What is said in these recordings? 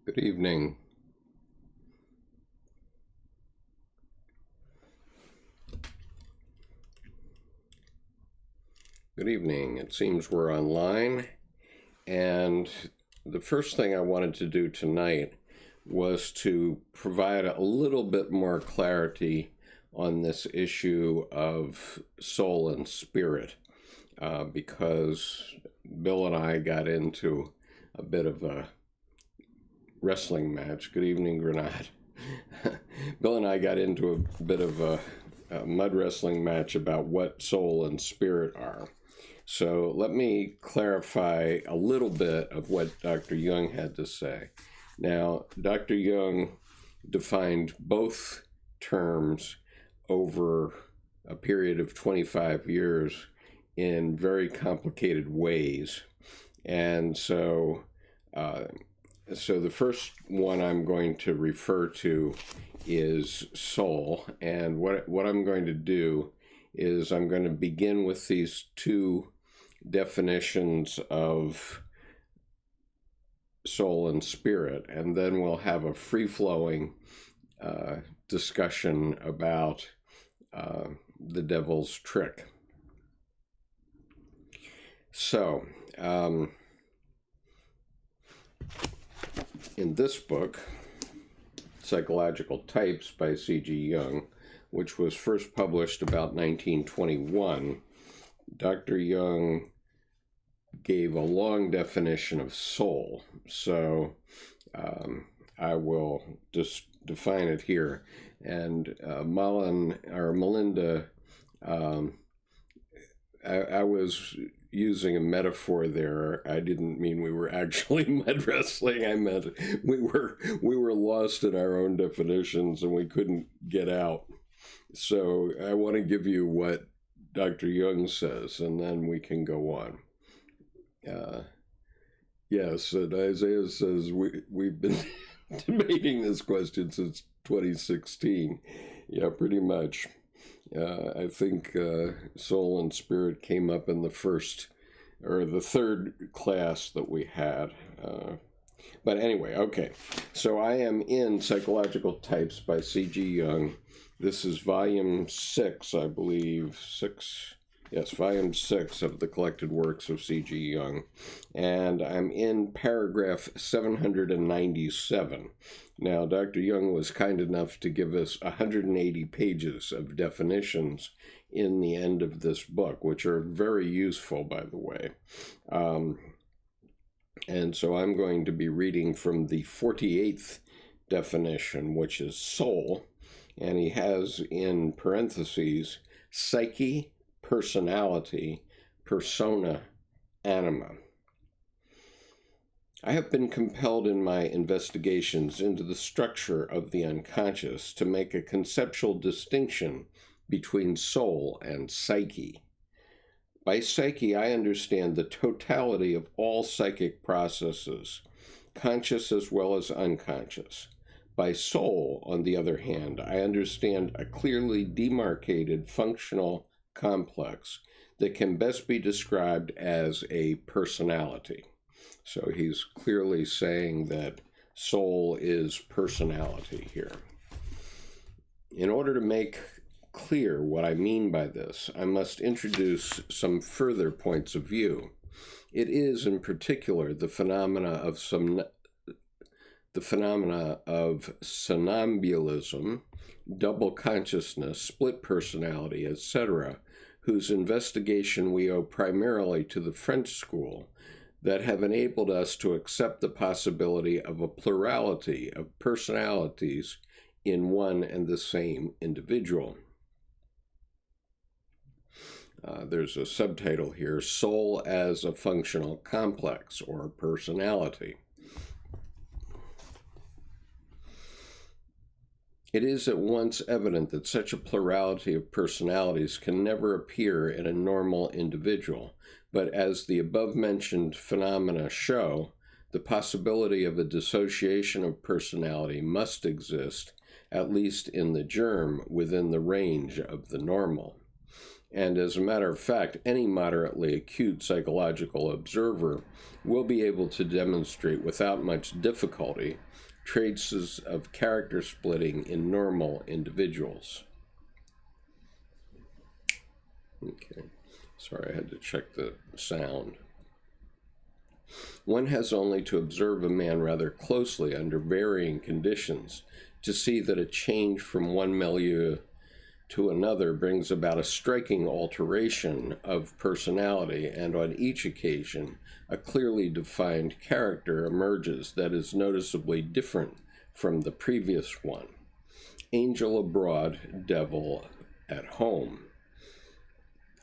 Good evening. Good evening. It seems we're online, and the first thing I wanted to do tonight was to provide a little bit more clarity on this issue of soul and spirit, because Bill and I got into a bit of a wrestling match. Good evening, Grenade. Bill and I got into a bit of a mud wrestling match about what soul and spirit are. So let me clarify a little bit of what Dr. Jung had to say. Now, Dr. Jung defined both terms over a period of 25 years in very complicated ways. And so the first one I'm going to refer to is soul. And what I'm going to do is I'm going to begin with these two definitions of soul and spirit, and then we'll have a free-flowing discussion about the devil's trick. So, in this book, Psychological Types by C.G. Jung, which was first published about 1921, Dr. Jung gave a long definition of soul. So I will just define it here. And Melinda, I was using a metaphor there. I didn't mean we were actually mud wrestling. I meant we were lost in our own definitions and we couldn't get out. So I want to give you what Dr. Jung says, and then we can go on. Yes, and Isaiah says we've been debating this question since 2016. Yeah, pretty much. I think soul and spirit came up in the third class that we had. But anyway, okay. So I am in Psychological Types by C.G. Jung. This is volume 6, I believe. Volume 6 of the collected works of C.G. Jung. And I'm in paragraph 797. Now, Dr. Jung was kind enough to give us 180 pages of definitions in the end of this book, which are very useful, by the way. And so I'm going to be reading from the 48th definition, which is soul. And he has in parentheses, psyche, personality, persona, anima. I have been compelled in my investigations into the structure of the unconscious to make a conceptual distinction between soul and psyche. By psyche, I understand the totality of all psychic processes, conscious as well as unconscious. By soul, on the other hand, I understand a clearly demarcated functional complex that can best be described as a personality. So he's clearly saying that soul is personality here. In order to make clear what I mean by this, I must introduce some further points of view. It is, in particular, the phenomena of somnambulism, double consciousness, split personality, etc., whose investigation we owe primarily to the French school, that have enabled us to accept the possibility of a plurality of personalities in one and the same individual. There's a subtitle here, Soul as a Functional Complex, or Personality. It is at once evident that such a plurality of personalities can never appear in a normal individual, but as the above-mentioned phenomena show, the possibility of a dissociation of personality must exist, at least in the germ, within the range of the normal. And as a matter of fact, any moderately acute psychological observer will be able to demonstrate without much difficulty traces of character splitting in normal individuals. Okay, sorry, I had to check the sound. One has only to observe a man rather closely under varying conditions to see that a change from one milieu to another brings about a striking alteration of personality, and on each occasion a clearly defined character emerges that is noticeably different from the previous one. Angel abroad, devil at home.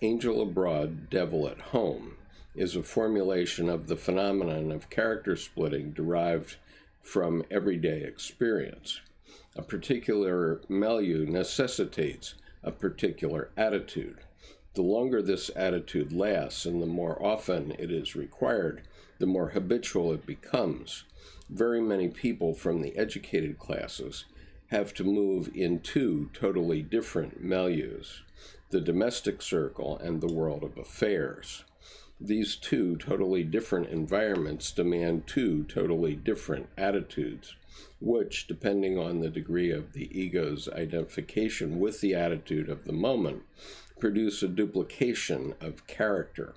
Angel abroad, devil at home is a formulation of the phenomenon of character splitting derived from everyday experience. A particular milieu necessitates a particular attitude. The longer this attitude lasts and the more often it is required, the more habitual it becomes. Very many people from the educated classes have to move in two totally different milieus, the domestic circle and the world of affairs. These two totally different environments demand two totally different attitudes, which, depending on the degree of the ego's identification with the attitude of the moment, produce a duplication of character.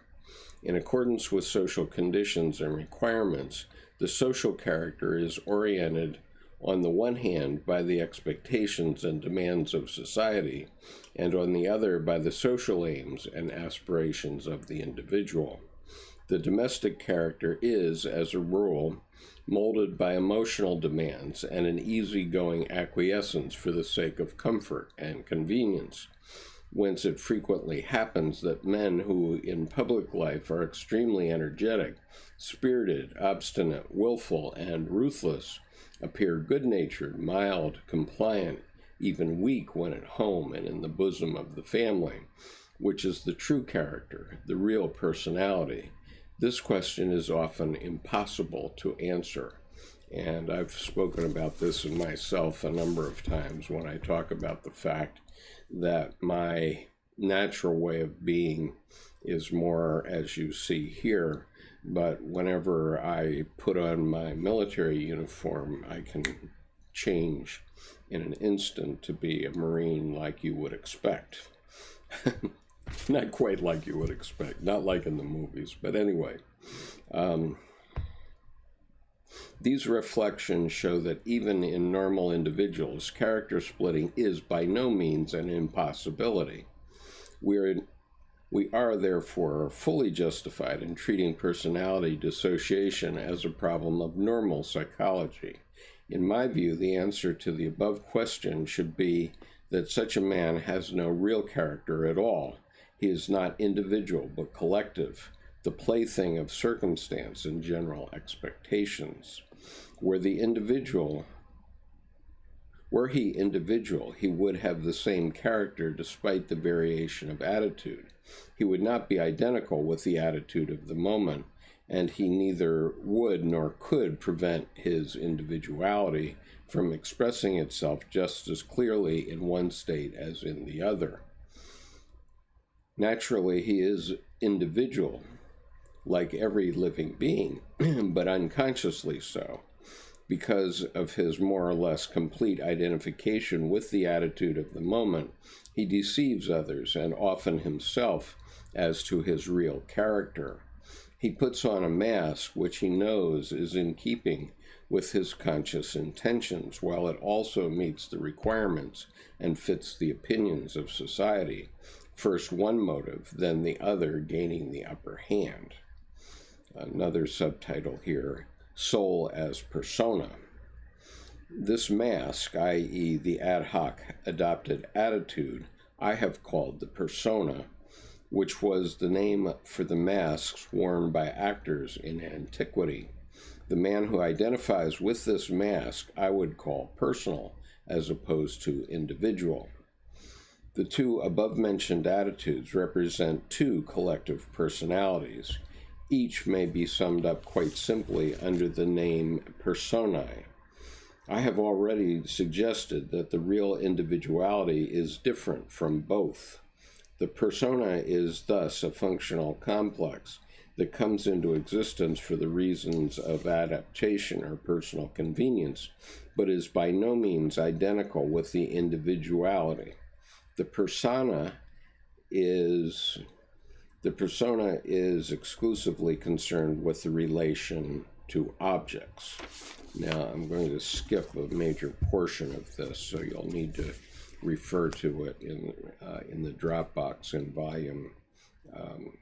In accordance with social conditions and requirements, the social character is oriented on the one hand by the expectations and demands of society, and on the other by the social aims and aspirations of the individual. The domestic character is, as a rule, molded by emotional demands and an easygoing acquiescence for the sake of comfort and convenience, whence it frequently happens that men who in public life are extremely energetic, spirited, obstinate, willful, and ruthless appear good-natured, mild, compliant, even weak when at home and in the bosom of the family, which is the true character, the real personality. This question is often impossible to answer, and I've spoken about this in myself a number of times when I talk about the fact that my natural way of being is more as you see here, but whenever I put on my military uniform, I can change in an instant to be a Marine like you would expect. Not quite like you would expect, not like in the movies, but anyway. These reflections show that even in normal individuals, character splitting is by no means an impossibility. We are therefore fully justified in treating personality dissociation as a problem of normal psychology. In my view, the answer to the above question should be that such a man has no real character at all. He is not individual, but collective, the plaything of circumstance and general expectations. Were he individual, he would have the same character despite the variation of attitude. He would not be identical with the attitude of the moment, and he neither would nor could prevent his individuality from expressing itself just as clearly in one state as in the other. Naturally, he is individual, like every living being, but unconsciously so, because of his more or less complete identification with the attitude of the moment. He deceives others and often himself as to his real character. He puts on a mask which he knows is in keeping with his conscious intentions, while it also meets the requirements and fits the opinions of society. First one motive, then the other gaining the upper hand. Another subtitle here, Soul as Persona. This mask, i.e. the ad hoc adopted attitude, I have called the persona, which was the name for the masks worn by actors in antiquity. The man who identifies with this mask I would call personal, as opposed to individual. The two above-mentioned attitudes represent two collective personalities. Each may be summed up quite simply under the name personae. I have already suggested that the real individuality is different from both. The persona is thus a functional complex that comes into existence for the reasons of adaptation or personal convenience, but is by no means identical with the individuality. The persona is exclusively concerned with the relation to objects. Now, I'm going to skip a major portion of this, so you'll need to refer to it in the Dropbox in volume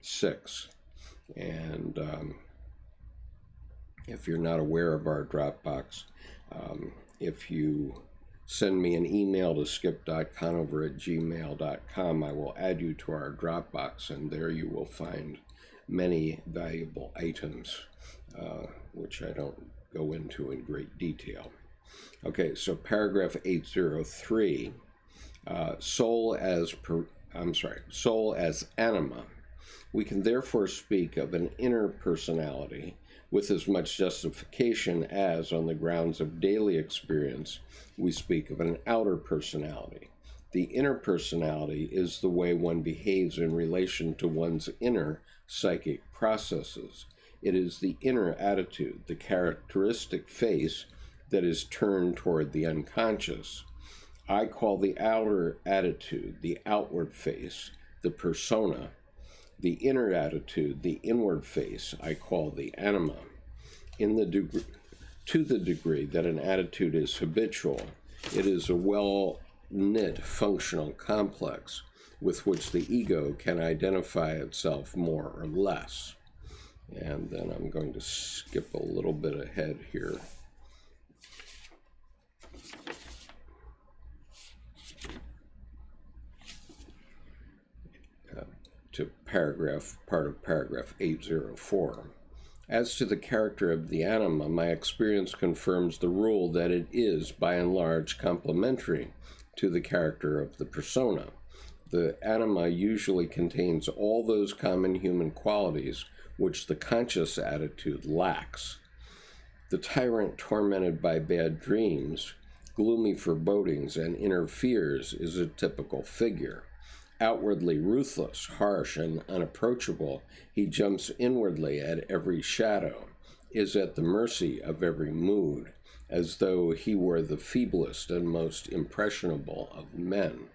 6. And if you're not aware of our Dropbox, if you send me an email to skip.conover@gmail.com, I will add you to our Dropbox, and there you will find many valuable items, which I don't go into in great detail. Okay, so paragraph 803, soul as anima. We can therefore speak of an inner personality with as much justification as, on the grounds of daily experience, we speak of an outer personality. The inner personality is the way one behaves in relation to one's inner psychic processes. It is the inner attitude, the characteristic face that is turned toward the unconscious. I call the outer attitude, the outward face, the persona. The inner attitude, the inward face, I call the anima. To the degree that an attitude is habitual, it is a well-knit functional complex with which the ego can identify itself more or less. And then I'm going to skip a little bit ahead here. To part of paragraph 804. As to the character of the anima, my experience confirms the rule that it is, by and large, complementary to the character of the persona. The anima usually contains all those common human qualities which the conscious attitude lacks. The tyrant tormented by bad dreams, gloomy forebodings, and inner fears is a typical figure. Outwardly ruthless, harsh, and unapproachable, he jumps inwardly at every shadow, is at the mercy of every mood, as though he were the feeblest and most impressionable of men.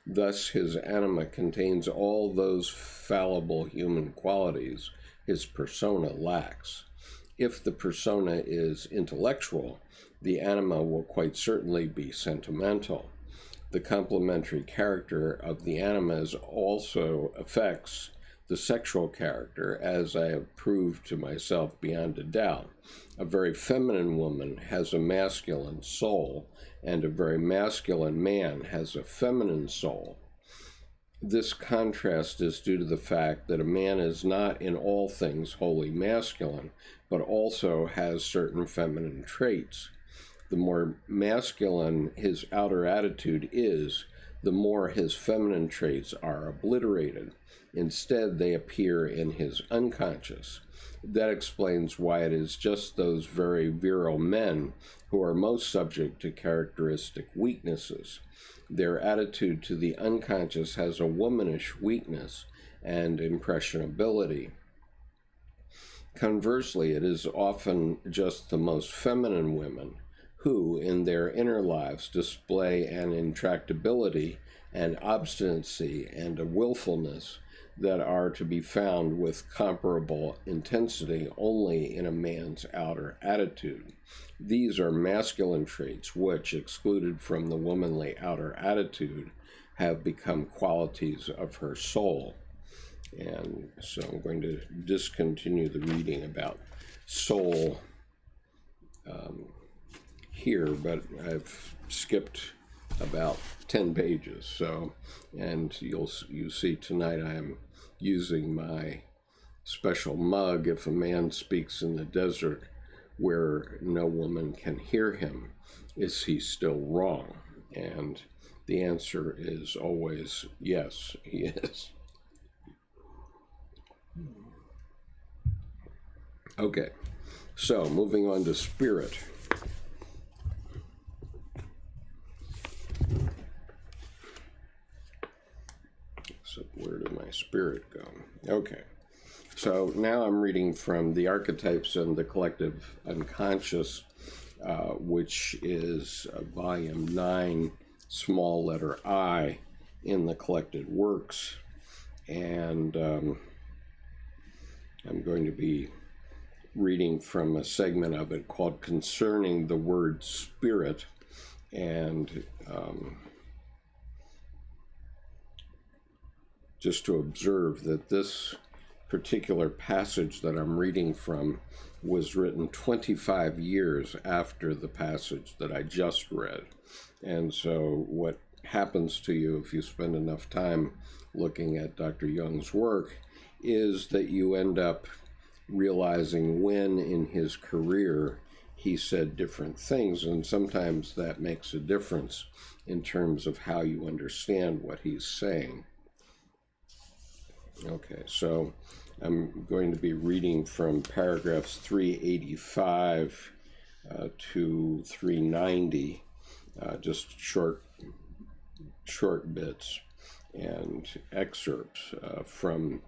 Thus his anima contains all those fallible human qualities his persona lacks. If the persona is intellectual, the anima will quite certainly be sentimental. The complementary character of the anima also affects the sexual character, as I have proved to myself beyond a doubt. A very feminine woman has a masculine soul, and a very masculine man has a feminine soul. This contrast is due to the fact that a man is not in all things wholly masculine, but also has certain feminine traits. The more masculine his outer attitude is, the more his feminine traits are obliterated. Instead, they appear in his unconscious. That explains why it is just those very virile men who are most subject to characteristic weaknesses. Their attitude to the unconscious has a womanish weakness and impressionability. Conversely, it is often just the most feminine women who, in their inner lives, display an intractability and obstinacy and a willfulness that are to be found with comparable intensity only in a man's outer attitude. These are masculine traits which, excluded from the womanly outer attitude, have become qualities of her soul. And so I'm going to discontinue the reading about soul here, but I've skipped about 10 pages. So, and you see tonight I am using my special mug. If a man speaks in the desert where no woman can hear him, is he still wrong? And the answer is always yes, he is. Okay, so moving on to spirit. So where spirit go? Okay. So now I'm reading from The Archetypes and the Collective Unconscious, which is volume 9, small letter I, in the Collected Works. And I'm going to be reading from a segment of it called Concerning the Word Spirit. And just to observe that this particular passage that I'm reading from was written 25 years after the passage that I just read. And so what happens to you if you spend enough time looking at Dr. Jung's work is that you end up realizing when in his career he said different things, and sometimes that makes a difference in terms of how you understand what he's saying. Okay, so I'm going to be reading from paragraphs 385 to 390, just short bits and excerpts from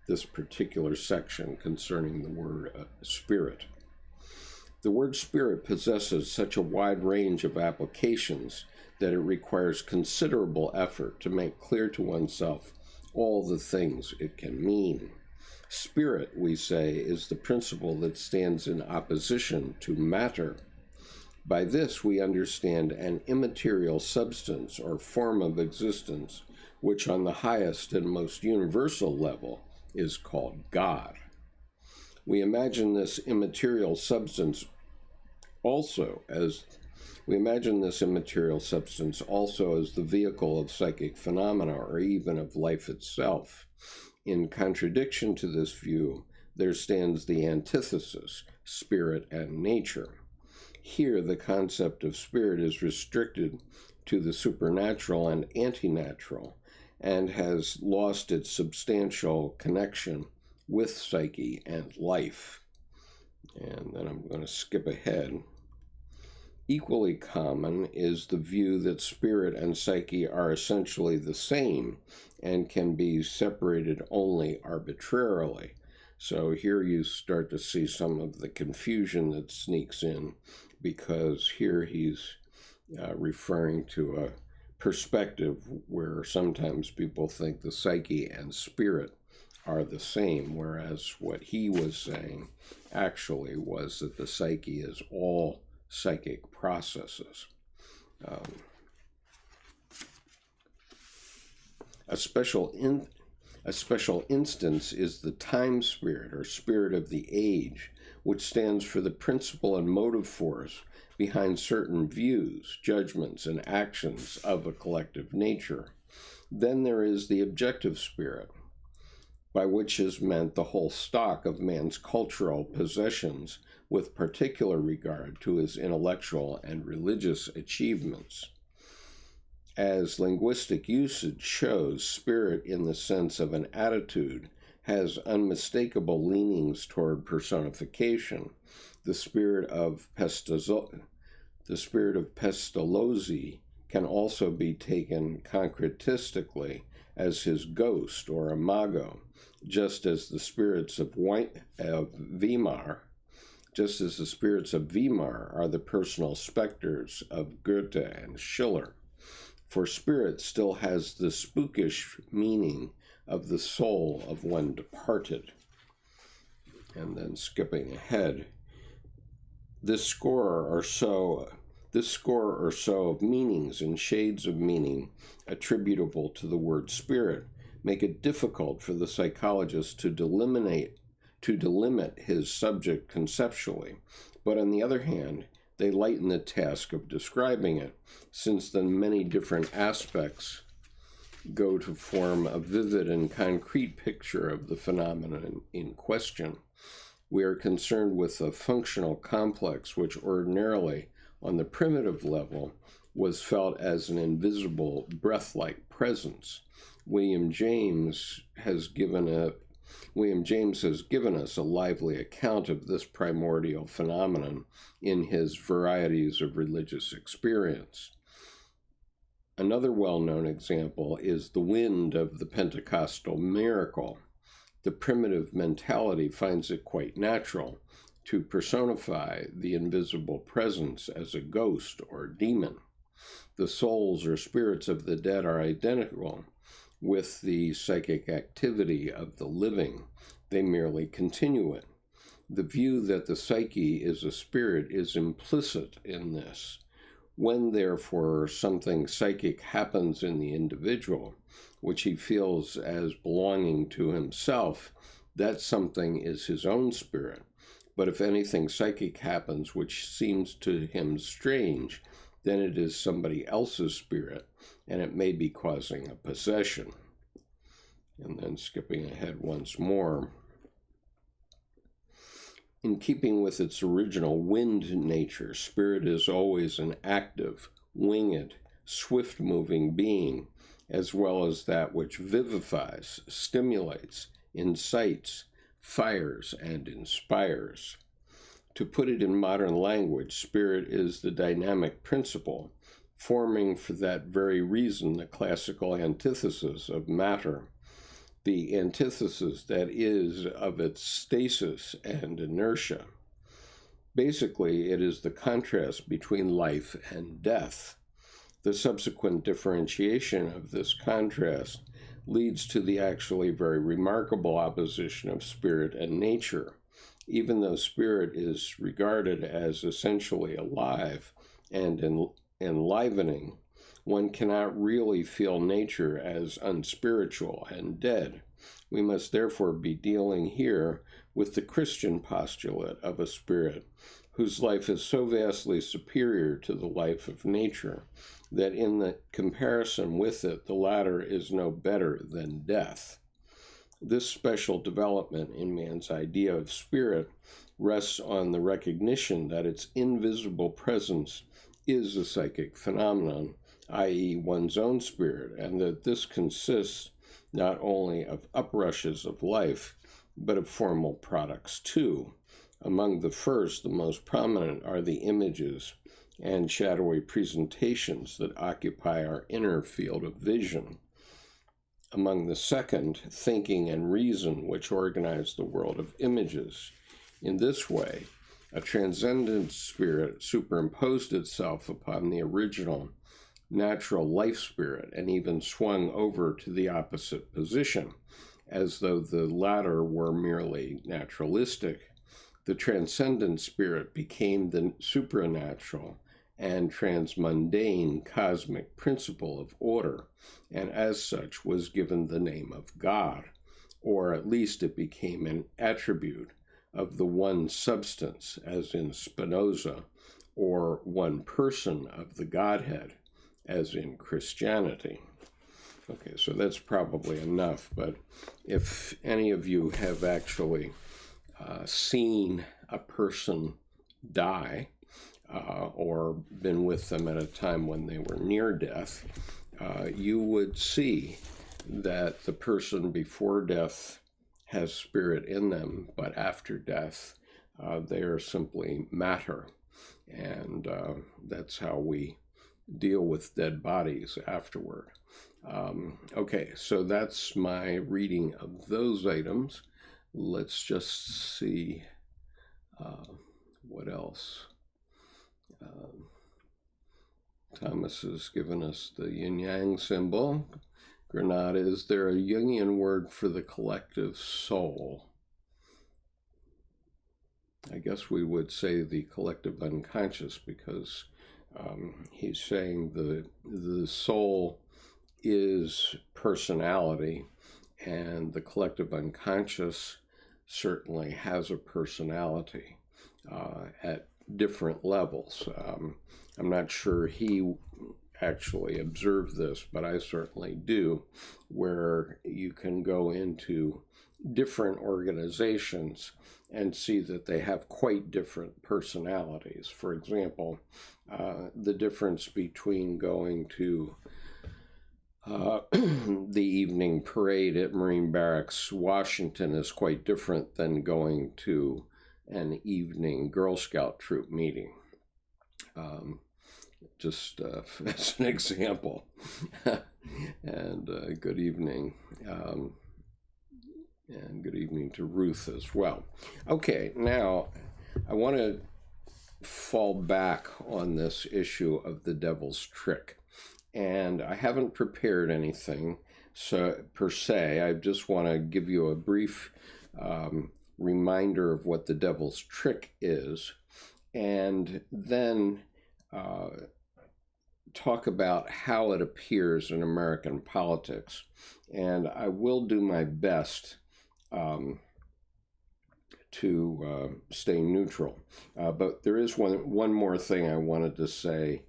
this particular section concerning the word spirit. The word spirit possesses such a wide range of applications that it requires considerable effort to make clear to oneself all the things it can mean. Spirit, we say, is the principle that stands in opposition to matter. By this we understand an immaterial substance or form of existence, which on the highest and most universal level is called God. We imagine this immaterial substance also as the vehicle of psychic phenomena, or even of life itself. In contradiction to this view, there stands the antithesis, spirit and nature. Here, the concept of spirit is restricted to the supernatural and antinatural, and has lost its substantial connection with psyche and life. And then I'm going to skip ahead. Equally common is the view that spirit and psyche are essentially the same and can be separated only arbitrarily. So here you start to see some of the confusion that sneaks in, because here he's referring to a perspective where sometimes people think the psyche and spirit are the same, whereas what he was saying actually was that the psyche is all psychic processes. A special instance is the time spirit, or spirit of the age, which stands for the principle and motive force behind certain views, judgments, and actions of a collective nature. Then there is the objective spirit, by which is meant the whole stock of man's cultural possessions, with particular regard to his intellectual and religious achievements. As linguistic usage shows, spirit in the sense of an attitude has unmistakable leanings toward personification. The spirit of Pestalozzi can also be taken concretistically as his ghost or imago, just as the spirits of Weimar are the personal specters of Goethe and Schiller. For spirit still has the spookish meaning of the soul of one departed. And then skipping ahead, this score or so of meanings and shades of meaning attributable to the word spirit make it difficult for the psychologist to delimit his subject conceptually, but on the other hand, they lighten the task of describing it, since the many different aspects go to form a vivid and concrete picture of the phenomenon in question. We are concerned with a functional complex which ordinarily, on the primitive level, was felt as an invisible, breath-like presence. William James has given us a lively account of this primordial phenomenon in his Varieties of Religious Experience. Another well-known example is the wind of the Pentecostal miracle. The primitive mentality finds it quite natural to personify the invisible presence as a ghost or demon. The souls or spirits of the dead are identical with the psychic activity of the living. They merely continue it. The view that the psyche is a spirit is implicit in this. When, therefore, something psychic happens in the individual, which he feels as belonging to himself, that something is his own spirit. But if anything psychic happens which seems to him strange, then it is somebody else's spirit, and it may be causing a possession. And then skipping ahead once more, in keeping with its original wind nature, spirit is always an active, winged, swift-moving being, as well as that which vivifies, stimulates, incites, fires, and inspires. To put it in modern language, spirit is the dynamic principle, forming for that very reason the classical antithesis of matter, the antithesis, that is, of its stasis and inertia. Basically, it is the contrast between life and death. The subsequent differentiation of this contrast leads to the actually very remarkable opposition of spirit and nature. Even though spirit is regarded as essentially alive and enlivening, one cannot really feel nature as unspiritual and dead. We must therefore be dealing here with the Christian postulate of a spirit whose life is so vastly superior to the life of nature that in the comparison with it, the latter is no better than death. This special development in man's idea of spirit rests on the recognition that its invisible presence is a psychic phenomenon, i.e., one's own spirit, and that this consists not only of uprushes of life, but of formal products too. Among the first, the most prominent are the images and shadowy presentations that occupy our inner field of vision. Among the second, thinking and reason, which organize the world of images. In this way, a transcendent spirit superimposed itself upon the original natural life spirit and even swung over to the opposite position, as though the latter were merely naturalistic. The transcendent spirit became the supranatural and transmundane cosmic principle of order, and as such was given the name of God, or at least it became an attribute of the one substance, as in Spinoza, or one person of the Godhead, as in Christianity. Okay, so that's probably enough, but if any of you have actually seen a person die or been with them at a time when they were near death, you would see that the person before death has spirit in them, but after death, they are simply matter. And that's how we deal with dead bodies afterward. Okay, so that's my reading of those items. Let's just see what else. Thomas has given us the yin-yang symbol. Granada, is there a Jungian word for the collective soul? I guess we would say the collective unconscious, because he's saying the soul is personality, and the collective unconscious certainly has a personality at different levels. I'm not sure he actually observed this, but I certainly do, where you can go into different organizations and see that they have quite different personalities. For example, the difference between going to the evening parade at Marine Barracks, Washington, is quite different than going to an evening Girl Scout troop meeting. just as an example. And good evening. And good evening to Ruth as well. Okay, now I want to fall back on this issue of the devil's trick. And I haven't prepared anything per se. I just want to give you a brief reminder of what the devil's trick is, and then talk about how it appears in American politics. And I will do my best to stay neutral. But there is one more thing I wanted to say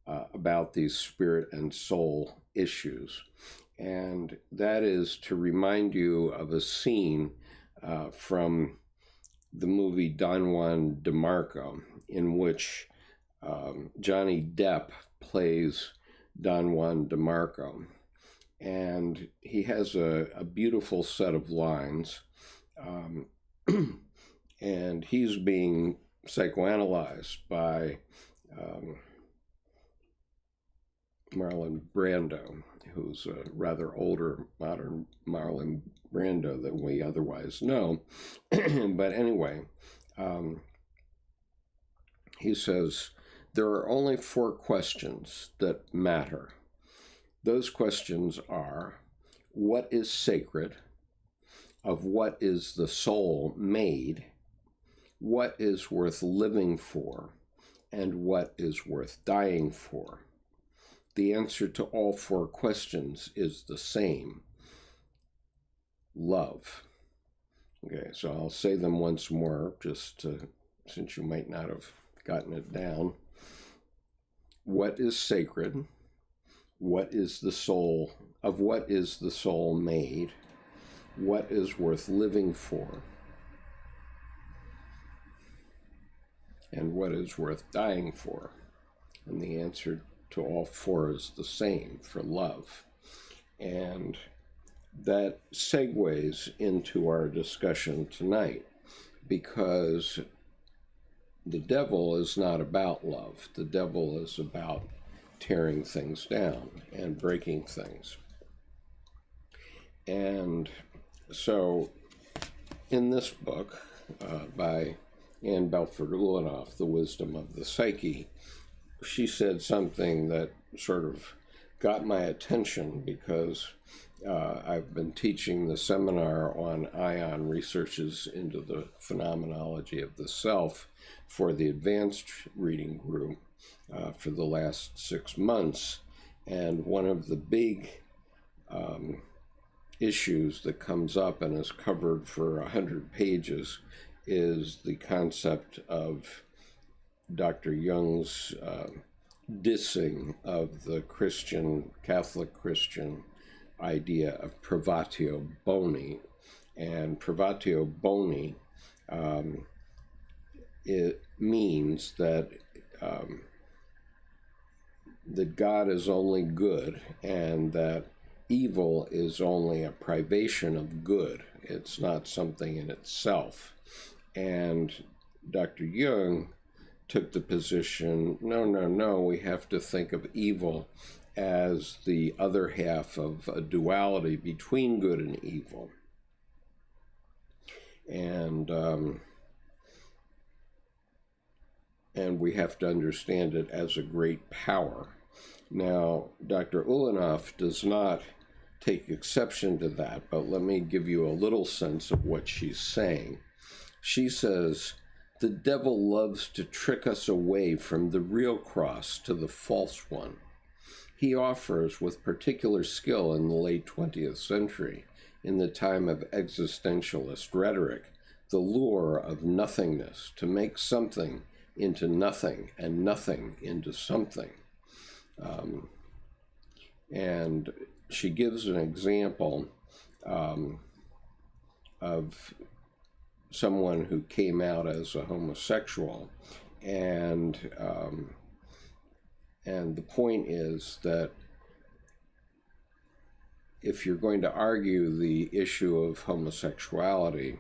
about these spirit and soul issues. And that is to remind you of a scene from the movie Don Juan DeMarco, in which Johnny Depp plays Don Juan DeMarco. And he has a beautiful set of lines. And he's being psychoanalyzed by Marlon Brando, who's a rather older, modern Marlon Brando than we otherwise know. But anyway, he says, there are only 4 questions that matter. Those questions are, what is sacred? Of what is the soul made? What is worth living for? And what is worth dying for? The answer to all 4 questions is the same: love. Okay, so I'll say them once more, just since you might not have gotten it down. What is sacred? What is the soul? Of what is the soul made? What is worth living for? And what is worth dying for? And the answer to all 4 is the same: for love. And that segues into our discussion tonight, because the devil is not about love. The devil is about tearing things down and breaking things. And so in this book by Belford Ulanov, The Wisdom of the Psyche, she said something that sort of got my attention, because I've been teaching the seminar on ion researches into the phenomenology of the self for the advanced reading group for the last 6 months. And one of the big issues that comes up and is covered for 100 pages is the concept of Dr. Jung's dissing of the Catholic Christian idea of privatio boni. And privatio boni, it means that God is only good, and that evil is only a privation of good. It's not something in itself. And Dr. Jung took the position, no, we have to think of evil as the other half of a duality between good and evil. And we have to understand it as a great power. Now, Dr. Ulanov does not take exception to that, but let me give you a little sense of what she's saying. She says, the devil loves to trick us away from the real cross to the false one. He offers, with particular skill in the late 20th century, in the time of existentialist rhetoric, the lure of nothingness, to make something into nothing and nothing into something. And she gives an example of someone who came out as a homosexual, and the point is that if you're going to argue the issue of homosexuality,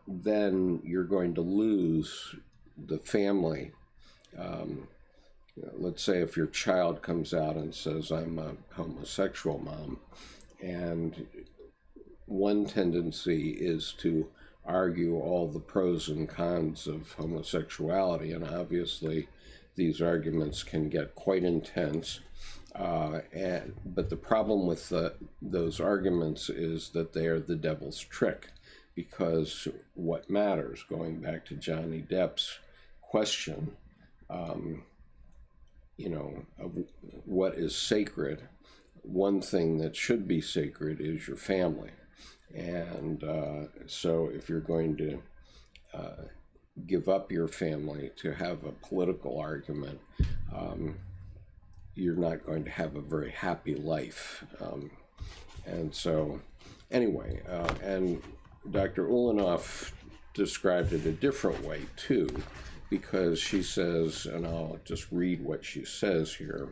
then you're going to lose the family let's say if your child comes out and says, I'm a homosexual, mom, and one tendency is to argue all the pros and cons of homosexuality, and obviously these arguments can get quite intense. But the problem with those arguments is that they are the devil's trick, because what matters, going back to Johnny Depp's question, of what is sacred, one thing that should be sacred is your family. And so if you're going to give up your family to have a political argument, you're not going to have a very happy life. And so anyway, and Dr. Ulanov described it a different way too, because she says, and I'll just read what she says here,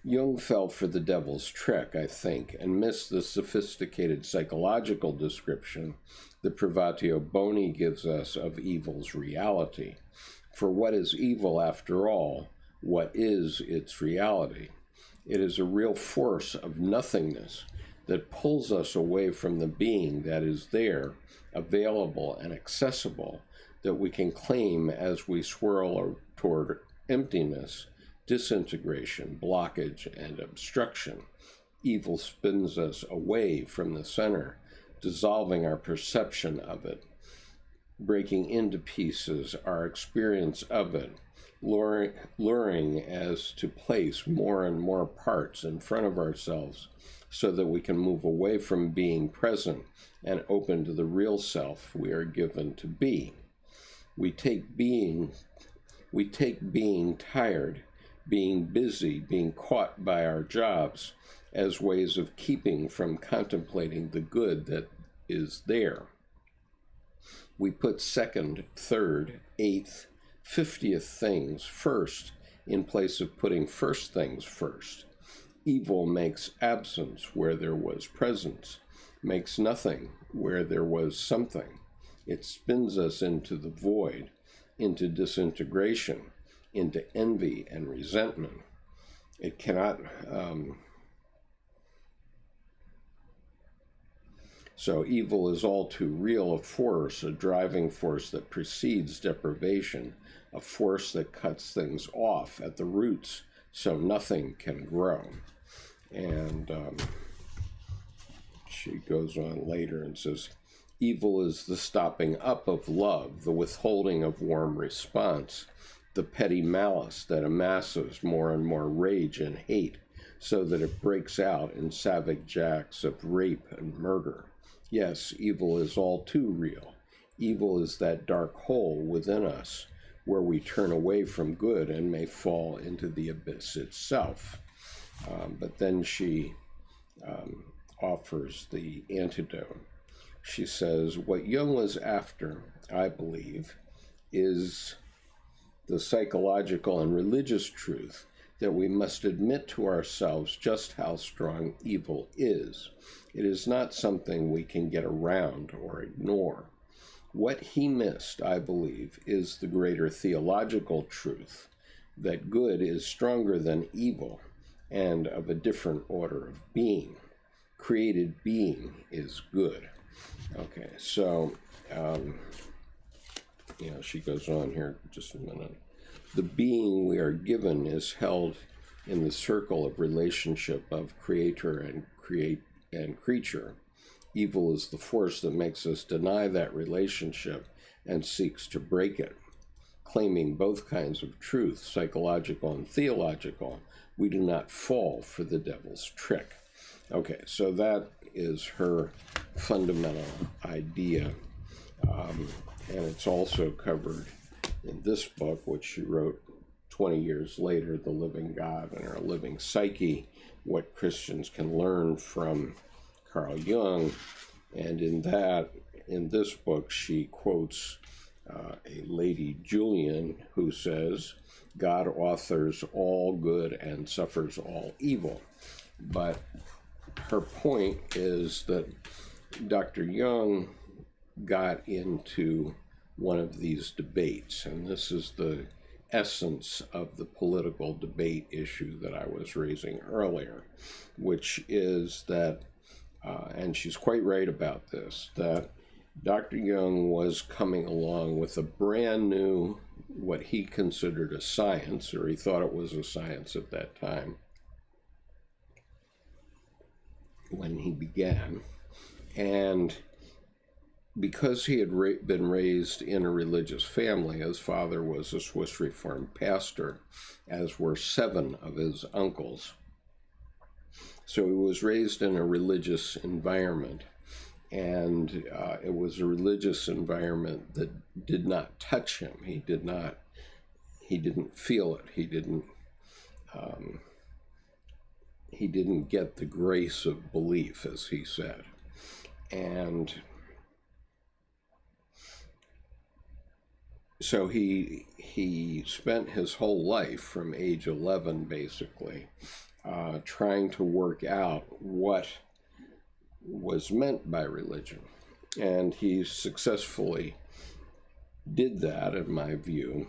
Jung fell for the devil's trick, I think, and missed the sophisticated psychological description that Privatio Boni gives us of evil's reality. For what is evil, after all? What is its reality? It is a real force of nothingness that pulls us away from the being that is there, available and accessible, that we can claim as we swirl toward emptiness, disintegration, blockage, and obstruction. Evil spins us away from the center, dissolving our perception of it, breaking into pieces our experience of it, luring as to place more and more parts in front of ourselves so that we can move away from being present and open to the real self we are given to be. We take being tired, being busy, being caught by our jobs as ways of keeping from contemplating the good that is there. We put second, third, eighth, 50th things first in place of putting first things first. Evil makes absence where there was presence, makes nothing where there was something. It spins us into the void, into disintegration, into envy and resentment. It cannot... So evil is all too real a force, a driving force that precedes deprivation, a force that cuts things off at the roots so nothing can grow. And she goes on later and says, evil is the stopping up of love, the withholding of warm response, the petty malice that amasses more and more rage and hate so that it breaks out in savage acts of rape and murder. Yes, evil is all too real. Evil is that dark hole within us where we turn away from good and may fall into the abyss itself. But then she offers the antidote. She says, what Jung was after, I believe, is the psychological and religious truth that we must admit to ourselves just how strong evil is. It is not something we can get around or ignore. What he missed, I believe, is the greater theological truth that good is stronger than evil and of a different order of being. Created being is good. Okay, so, she goes on here just a minute. The being we are given is held in the circle of relationship of creator and creature. Evil is the force that makes us deny that relationship and seeks to break it. Claiming both kinds of truth, psychological and theological, we do not fall for the devil's trick. Okay, so that is her fundamental idea. And it's also covered in this book, which she wrote 20 years later, The Living God and Our Living Psyche, what Christians can learn from Carl Jung. And in this book, she quotes a Lady Julian who says, God authors all good and suffers all evil. But her point is that Dr. Jung got into one of these debates, and this is the essence of the political debate issue that I was raising earlier, which is that, and she's quite right about this, that Dr. Jung was coming along with a brand new, what he considered a science, or he thought it was a science at that time when he began. And because he had been raised in a religious family, his father was a Swiss Reformed pastor, as were 7 of his uncles. So he was raised in a religious environment. And it was a religious environment that did not touch him. He didn't feel it. He didn't get the grace of belief, as he said. And so he spent his whole life from age 11, basically, trying to work out what was meant by religion. And he successfully did that, in my view.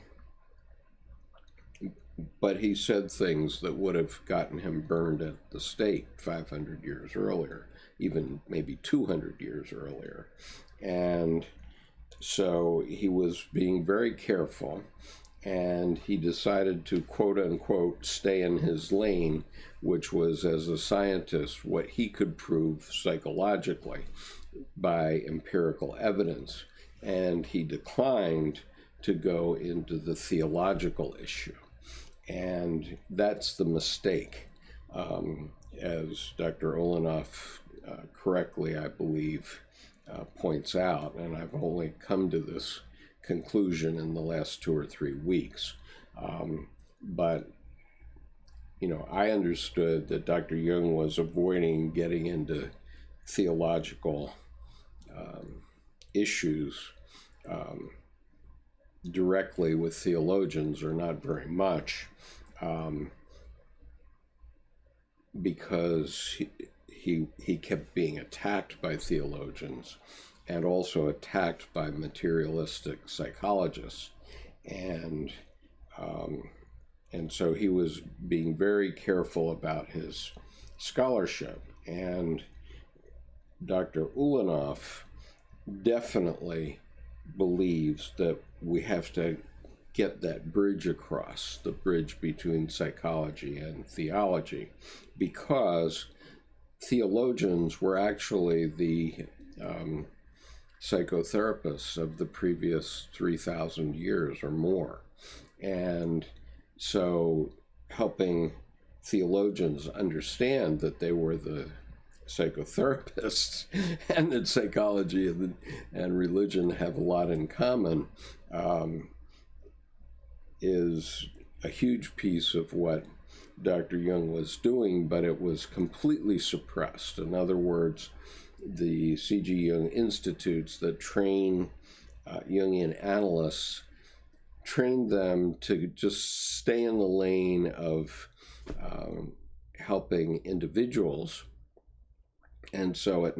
But he said things that would have gotten him burned at the stake 500 years earlier, even maybe 200 years earlier. And so he was being very careful, and he decided to, quote unquote, stay in his lane, which was, as a scientist, what he could prove psychologically by empirical evidence. And he declined to go into the theological issue. And that's the mistake. As Dr. Ulanov correctly, I believe, points out, and I've only come to this conclusion in the last 2 or 3 weeks. But, I understood that Dr. Jung was avoiding getting into theological issues directly with theologians, or not very much, because he kept being attacked by theologians and also attacked by materialistic psychologists. And so he was being very careful about his scholarship. And Dr. Ulanov definitely believes that we have to get that bridge across, the bridge between psychology and theology, because theologians were actually the psychotherapists of the previous 3,000 years or more. And so helping theologians understand that they were the psychotherapists and that psychology and religion have a lot in common is a huge piece of what Dr. Jung was doing, but it was completely suppressed. In other words, the C.G. Jung Institutes that train Jungian analysts trained them to just stay in the lane of helping individuals. And so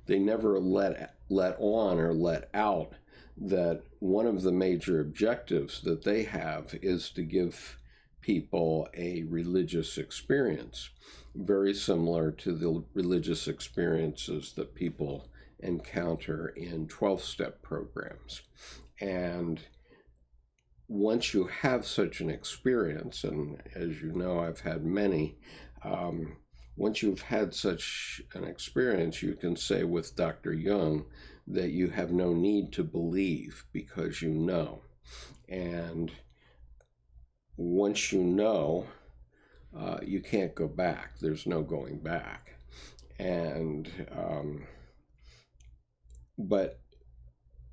they never let on or let out that one of the major objectives that they have is to give people a religious experience, very similar to the religious experiences that people encounter in 12-step programs. And once you have such an experience, and as you know, I've had many, once you've had such an experience, you can say with Dr. Jung that you have no need to believe because you know. And once you know, you can't go back. There's no going back. And but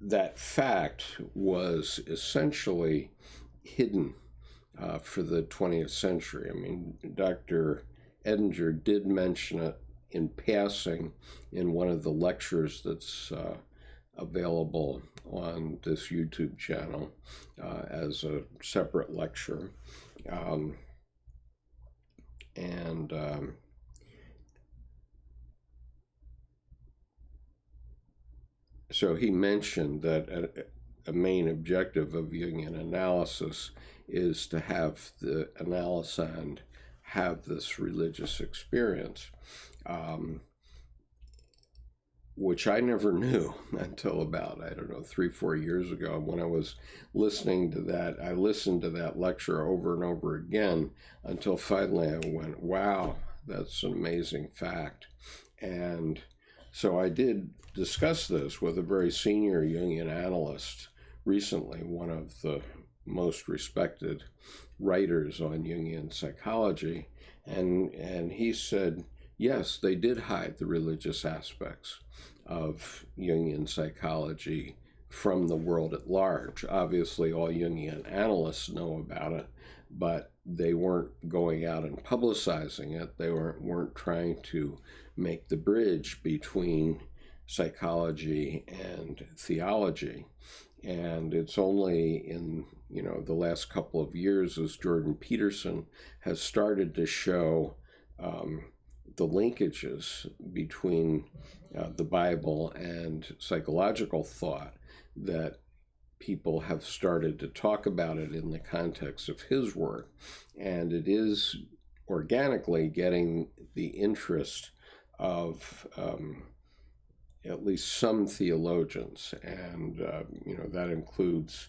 that fact was essentially hidden for the 20th century. I mean, Dr. Edinger did mention it in passing in one of the lectures that's available on this YouTube channel as a separate lecture. So he mentioned that a main objective of Jungian analysis is to have the analysand have this religious experience, which I never knew until about, 3-4 years ago. When I was listening to that, I listened to that lecture over and over again until finally I went, wow, that's an amazing fact. And so I did discuss this with a very senior Jungian analyst recently, one of the most respected writers on Jungian psychology, and he said, yes, they did hide the religious aspects of Jungian psychology from the world at large. Obviously, all Jungian analysts know about it, but they weren't going out and publicizing it. They weren't trying to make the bridge between psychology and theology. And it's only in the last couple of years, as Jordan Peterson has started to show the linkages between the Bible and psychological thought, that people have started to talk about it in the context of his work. And it is organically getting the interest of at least some theologians. And, that includes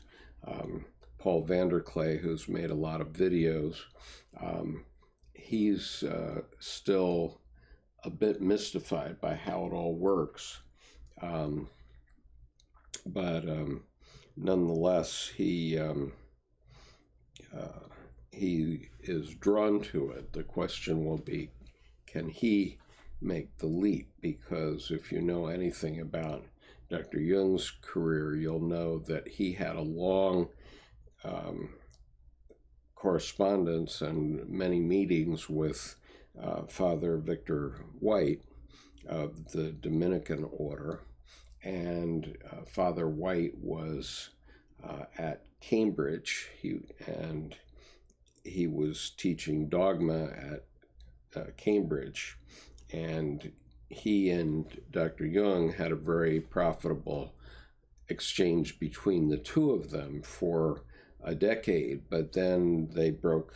Paul Vanderklay, who's made a lot of videos. He's still a bit mystified by how it all works. But nonetheless, he is drawn to it. The question will be, can he make the leap? Because if you know anything about Dr. Jung's career, you'll know that he had a long correspondence and many meetings with Father Victor White of the Dominican order. And Father White was at Cambridge, and he was teaching dogma at Cambridge. And he and Dr. Jung had a very profitable exchange between the two of them for a decade, but then they broke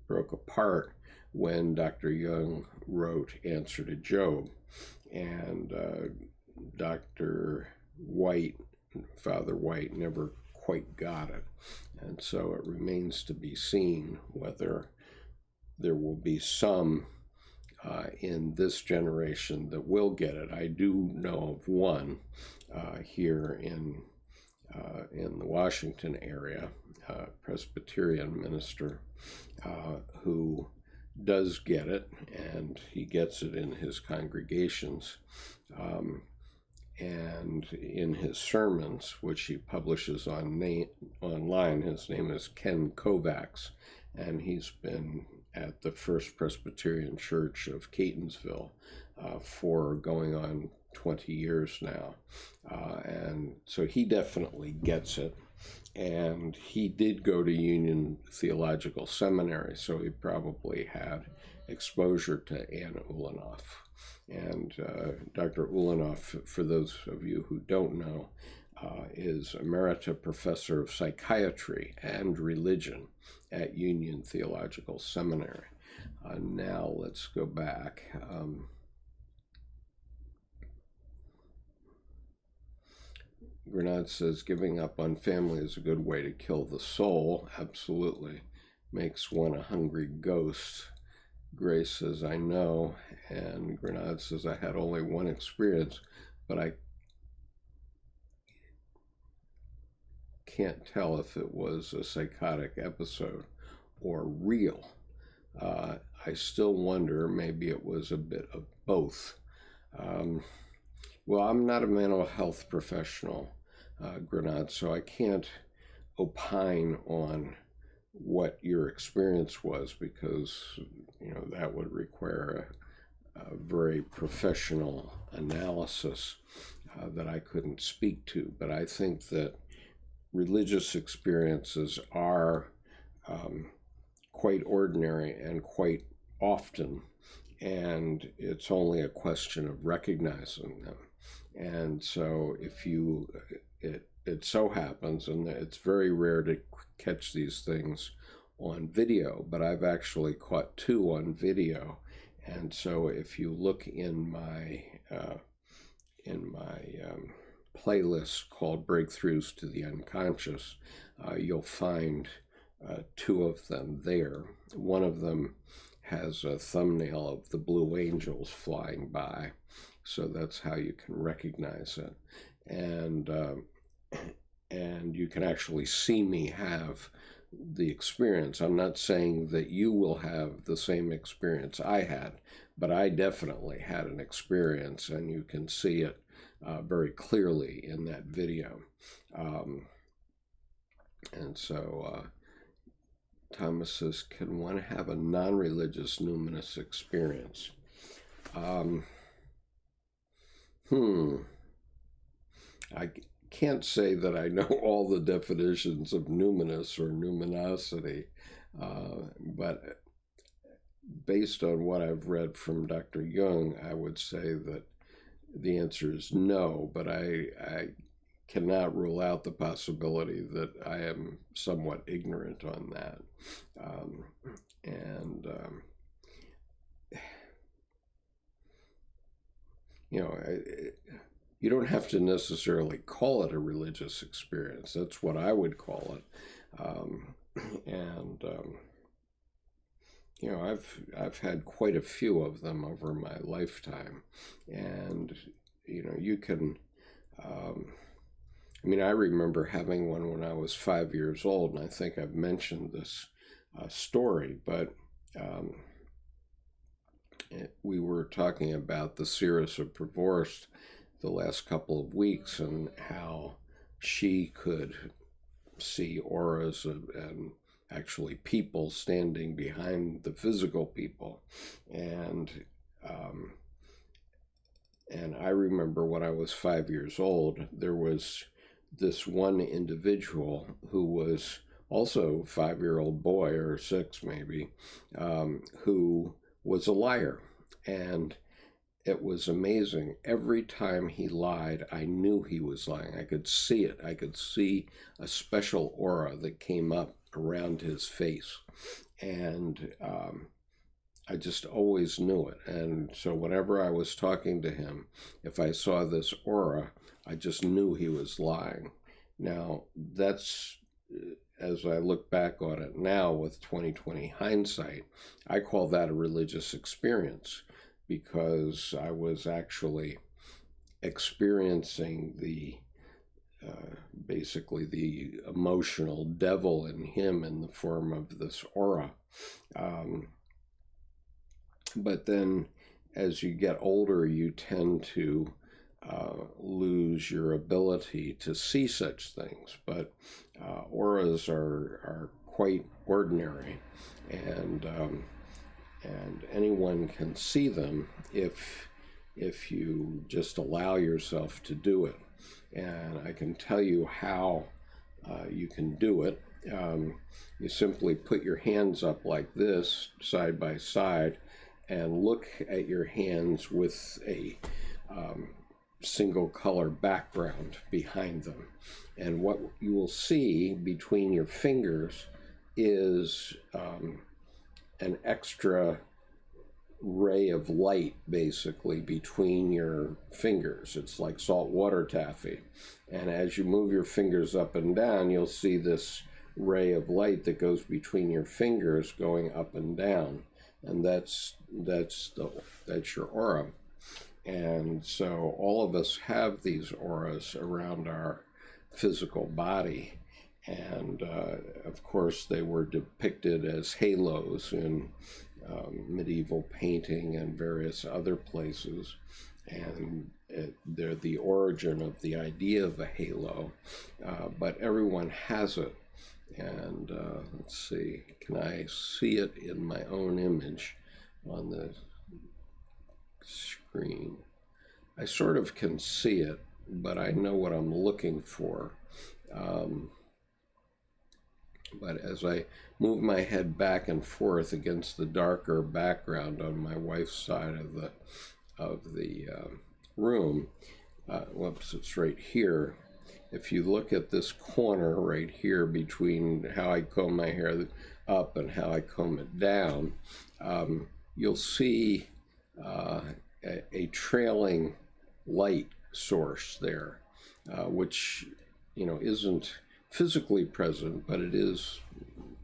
apart when Dr. Jung wrote Answer to Job. And Dr. White, Father White, never quite got it. And so it remains to be seen whether there will be some in this generation that will get it. I do know of one here in the Washington area, Presbyterian minister, who does get it, and he gets it in his congregations and in his sermons, which he publishes online. His name is Ken Kovacs, and he's been at the First Presbyterian Church of Catonsville for going on 20 years now. And so he definitely gets it. And he did go to Union Theological Seminary, so he probably had exposure to Anna Ulanov. And Dr. Ulanov, for those of you who don't know, is Emerita Professor of Psychiatry and Religion at Union Theological Seminary. Now let's go back. Grenade says, giving up on family is a good way to kill the soul. Absolutely. Makes one a hungry ghost. Grace says, I know. And Grenade says, I had only one experience, but I can't tell if it was a psychotic episode or real. I still wonder, maybe it was a bit of both. Well, I'm not a mental health professional, Grenade, so I can't opine on what your experience was, because that would require a very professional analysis that I couldn't speak to. But I think that religious experiences are quite ordinary and quite often, and it's only a question of recognizing them. And so if it so happens, and it's very rare to catch these things on video, but I've actually caught two on video. And so if you look in my playlist called Breakthroughs to the Unconscious, you'll find two of them there. One of them has a thumbnail of the blue angels flying by, so that's how you can recognize it. And you can actually see me have the experience. I'm not saying that you will have the same experience I had, but I definitely had an experience, and you can see it very clearly in that video. And so Thomas says, can one have a non-religious numinous experience? I can't say that I know all the definitions of numinous or numinosity, but based on what I've read from Dr. Jung, I would say that the answer is no, but I cannot rule out the possibility that I am somewhat ignorant on that. You don't have to necessarily call it a religious experience. That's what I would call it. I've had quite a few of them over my lifetime, and you can. I remember having one when I was 5 years old, and I think I've mentioned this story, but we were talking about the seeress of Prevorst the last couple of weeks, and how she could see auras and actually people standing behind the physical people. And I remember when I was 5 years old, there was this one individual who was also a 5-year-old boy, or 6 maybe, who was a liar. And it was amazing. Every time he lied, I knew he was lying. I could see it. I could see a special aura that came up around his face. And I just always knew it. And so whenever I was talking to him, if I saw this aura, I just knew he was lying. Now, that's, as I look back on it now with 20/20 hindsight, I call that a religious experience, because I was actually experiencing basically the emotional devil in him in the form of this aura. But then as you get older, you tend to lose your ability to see such things. But auras are quite ordinary, and anyone can see them if you just allow yourself to do it. And I can tell you how you can do it. You simply put your hands up like this, side by side, and look at your hands with a single color background behind them. And what you will see between your fingers is an extra ray of light, basically, between your fingers. It's like salt water taffy. And as you move your fingers up and down, you'll see this ray of light that goes between your fingers going up and down. And that's your aura. And so all of us have these auras around our physical body. And of course, they were depicted as halos in medieval painting and various other places. And they're the origin of the idea of a halo. But everyone has it. And let's see, can I see it in my own image on the screen? I sort of can see it, but I know what I'm looking for. But as I move my head back and forth against the darker background on my wife's side of the room, whoops, it's right here. if you look at this corner right here between how I comb my hair up and how I comb it down, you'll see a trailing light source there, which, isn't physically present, but it is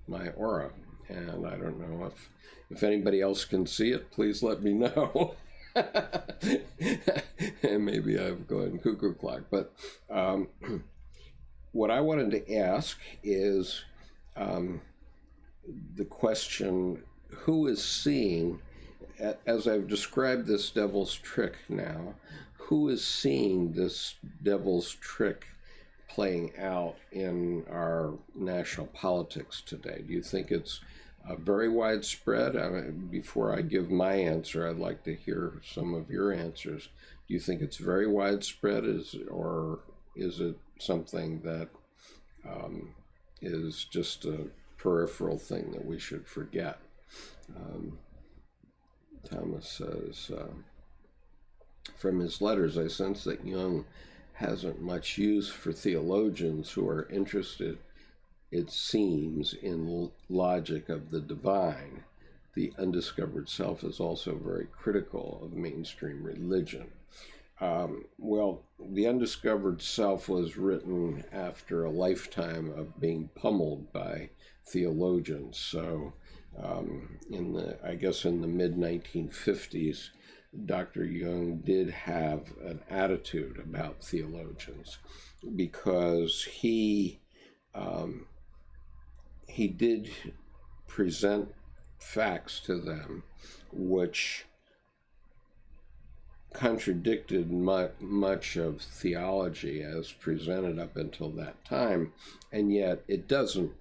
my aura. And I don't know if anybody else can see it, please let me know. And maybe I've gone cuckoo clock. But what I wanted to ask is the question, who is seeing, as I've described this devil's trick now, who is seeing this devil's trick playing out in our national politics today? Do you think it's very widespread? Before I give my answer, I'd like to hear some of your answers. Do you think it's very widespread, or is it something that is just a peripheral thing that we should forget? Thomas says, from his letters, I sense that Jung hasn't much use for theologians who are interested, it seems, in logic of the divine. The undiscovered self is also very critical of mainstream religion. Well, the undiscovered self was written after a lifetime of being pummeled by theologians. So in the mid-1950s, Dr. Jung did have an attitude about theologians, because he did present facts to them which contradicted much of theology as presented up until that time, and yet it doesn't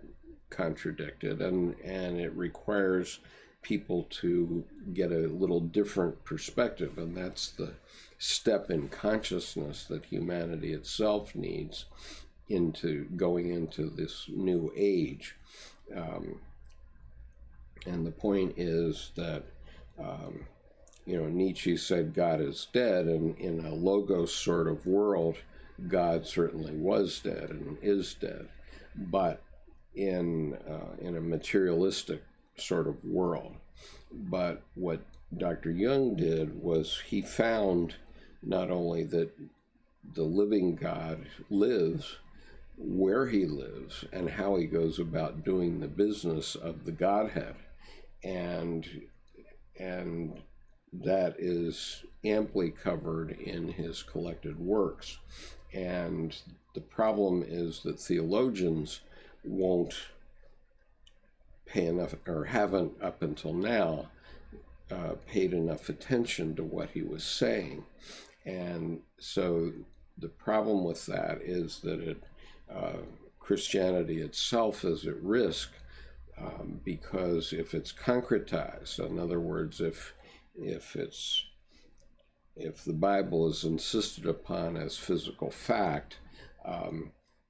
contradict it, and it requires people to get a little different perspective, and that's the step in consciousness that humanity itself needs into going into this new age. And the point is that Nietzsche said God is dead, and in a logos sort of world, God certainly was dead and is dead, but in a materialistic sort of world. But what Dr. Jung did was he found not only that the living God lives, where he lives, and how he goes about doing the business of the Godhead, and that is amply covered in his collected works. And the problem is that theologians won't pay enough, or haven't up until now paid enough attention to what he was saying. And so the problem with that is that Christianity itself is at risk, because if it's concretized, in other words, if the Bible is insisted upon as physical fact,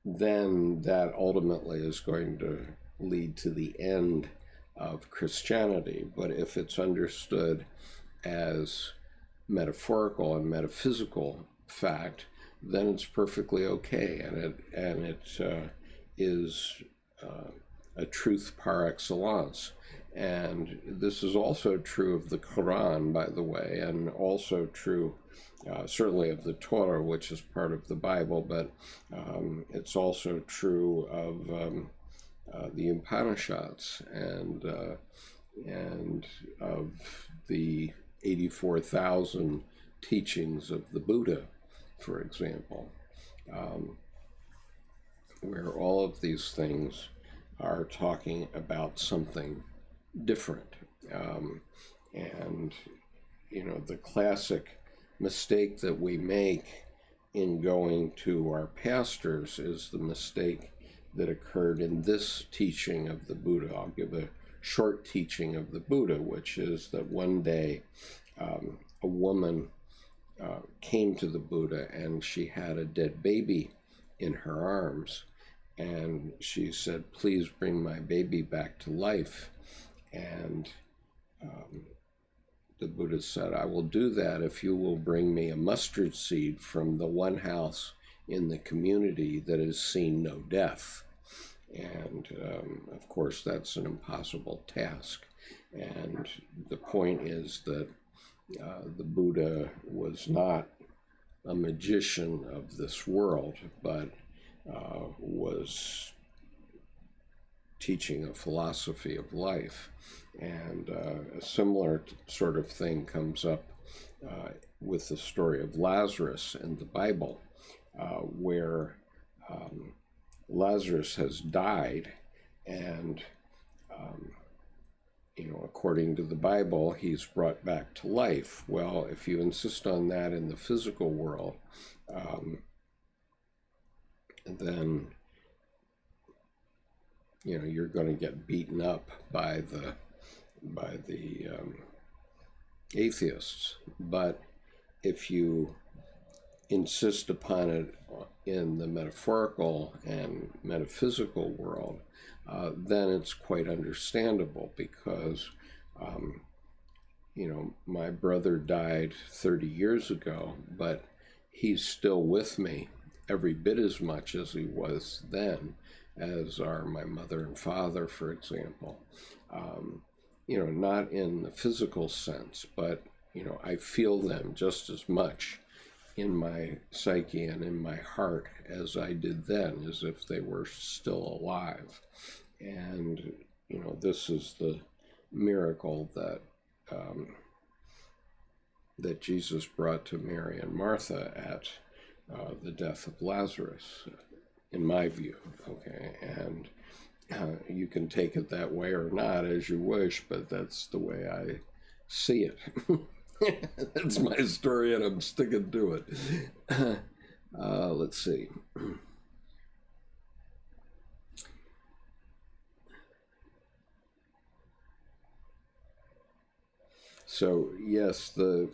then that ultimately is going to lead to the end of Christianity. But if it's understood as metaphorical and metaphysical fact, then it's perfectly okay, and it is a truth par excellence. And this is also true of the Quran, by the way, and also true certainly of the Torah, which is part of the Bible, but it's also true of the Upanishads and of the 84,000 teachings of the Buddha, for example, where all of these things are talking about something different. And, the classic mistake that we make in going to our pastors is the mistake that occurred in this teaching of the Buddha. I'll give a short teaching of the Buddha, which is that one day a woman came to the Buddha, and she had a dead baby in her arms, and she said, "Please bring my baby back to life." And the Buddha said, "I will do that if you will bring me a mustard seed from the one house in the community that has seen no death. And of course, that's an impossible task. And the point is that the Buddha was not a magician of this world, but was teaching a philosophy of life. And a similar sort of thing comes up with the story of Lazarus in the Bible, where Lazarus has died, and according to the Bible, he's brought back to life. Well, if you insist on that in the physical world, then you're going to get beaten up by the atheists. But if you insist upon it in the metaphorical and metaphysical world, then it's quite understandable, because my brother died 30 years ago, but he's still with me every bit as much as he was then, as are my mother and father, for example. Not in the physical sense, but I feel them just as much in my psyche and in my heart as I did then, as if they were still alive. And this is the miracle that that Jesus brought to Mary and Martha at the death of Lazarus, in my view. Okay, and you can take it that way or not, as you wish, but that's the way I see it. That's my story, and I'm sticking to it. Let's see. So yes, the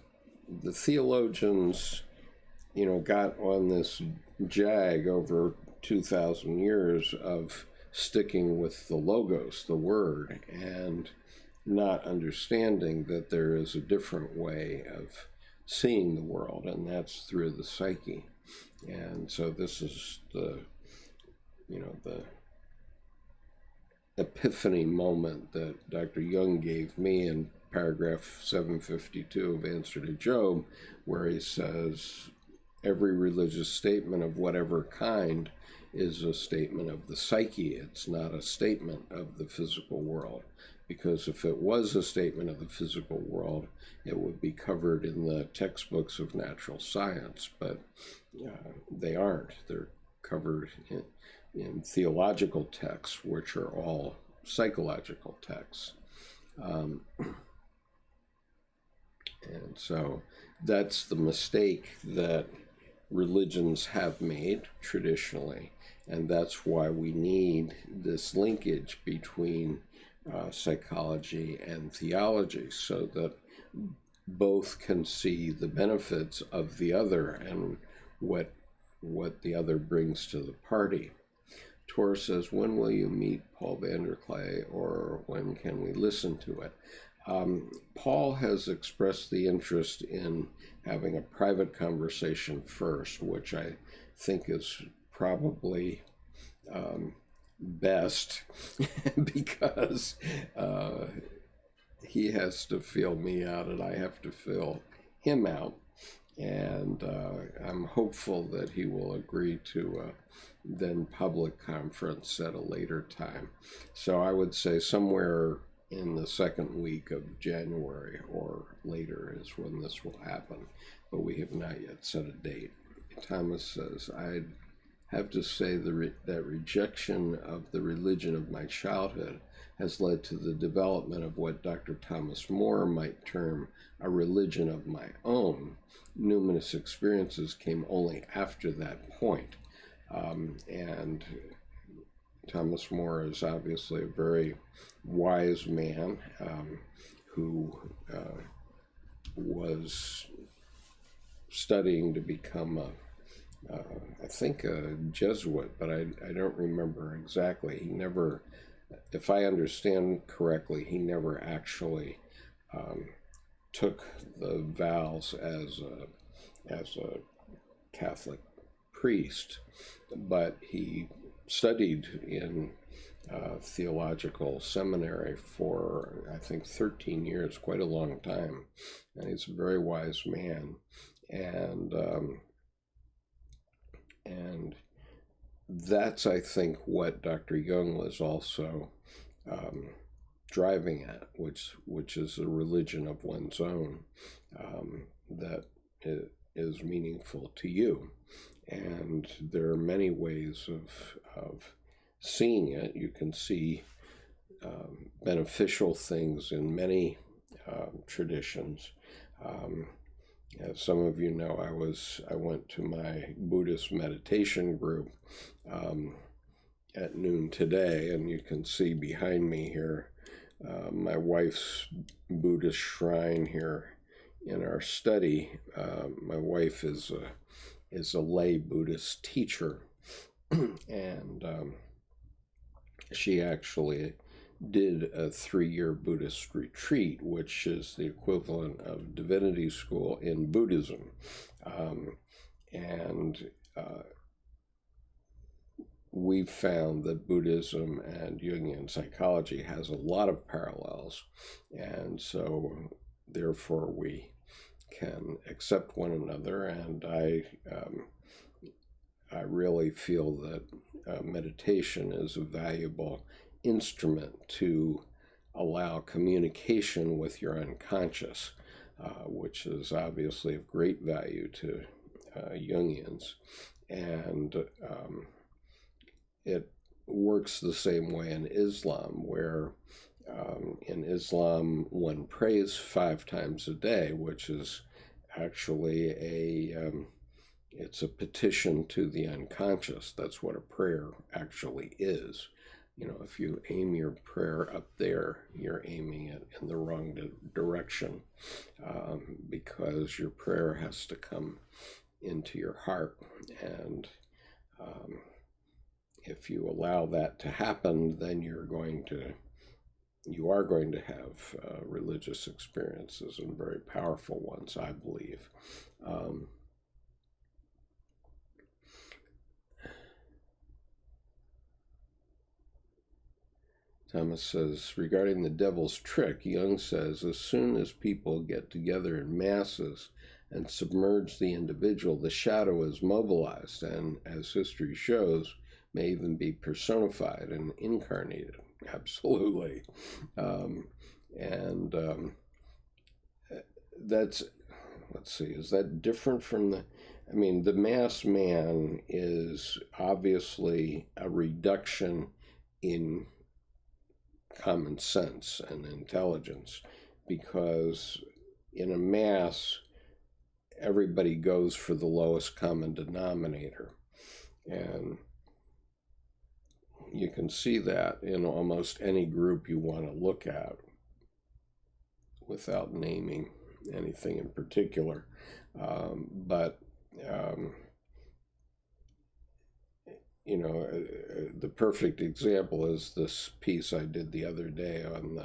theologians, got on this jag over 2,000 years of sticking with the logos, the word, and not understanding that there is a different way of seeing the world, and that's through the psyche. And so this is the epiphany moment that Dr. Jung gave me in paragraph 752 of Answer to Job, where he says, every religious statement of whatever kind is a statement of the psyche. It's not a statement of the physical world, because if it was a statement of the physical world, it would be covered in the textbooks of natural science, but they aren't. They're covered in theological texts, which are all psychological texts. And so that's the mistake that religions have made traditionally, and that's why we need this linkage between psychology and theology, so that both can see the benefits of the other and what the other brings to the party. Tor says, when will you meet Paul Vanderklay, or when can we listen to it? Paul has expressed the interest in having a private conversation first, which I think is probably best, because he has to feel me out and I have to feel him out. And I'm hopeful that he will agree to a then public conference at a later time. So I would say somewhere in the second week of January or later is when this will happen, but we have not yet set a date. Thomas says, I'd have to say that rejection of the religion of my childhood has led to the development of what Dr. Thomas More might term a religion of my own. Numinous experiences came only after that point. And Thomas More is obviously a very wise man who was studying to become I think a Jesuit, but I don't remember exactly. He never, if I understand correctly, he never actually took the vows as a Catholic priest, but he studied in theological seminary for, I think, 13 years, quite a long time. And he's a very wise man. And that's, I think, what Dr. Jung was also driving at, which is a religion of one's own that is meaningful to you. And there are many ways of seeing it. You can see beneficial things in many traditions. As some of you know, I went to my Buddhist meditation group at noon today, and you can see behind me here my wife's Buddhist shrine here in our study. My wife is a lay Buddhist teacher, and she actually did a 3-year Buddhist retreat, which is the equivalent of divinity school in Buddhism. We've found that Buddhism and Jungian psychology has a lot of parallels, and so therefore we can accept one another. And I really feel that meditation is a valuable instrument to allow communication with your unconscious, which is obviously of great value to Jungians. And it works the same way in Islam, where in Islam one prays 5 times a day, which is actually it's a petition to the unconscious. That's what a prayer actually is. You know, if you aim your prayer up there, you're aiming it in the wrong direction, because your prayer has to come into your heart. And if you allow that to happen, then you are going to have religious experiences, and very powerful ones, I believe. Thomas says, regarding the devil's trick, Jung says, as soon as people get together in masses and submerge the individual, the shadow is mobilized, and as history shows, may even be personified and incarnated. Absolutely. That's, let's see, is that different from the mass man is obviously a reduction in common sense and intelligence, because in a mass, everybody goes for the lowest common denominator. And you can see that in almost any group you want to look at without naming anything in particular. The perfect example is this piece I did the other day on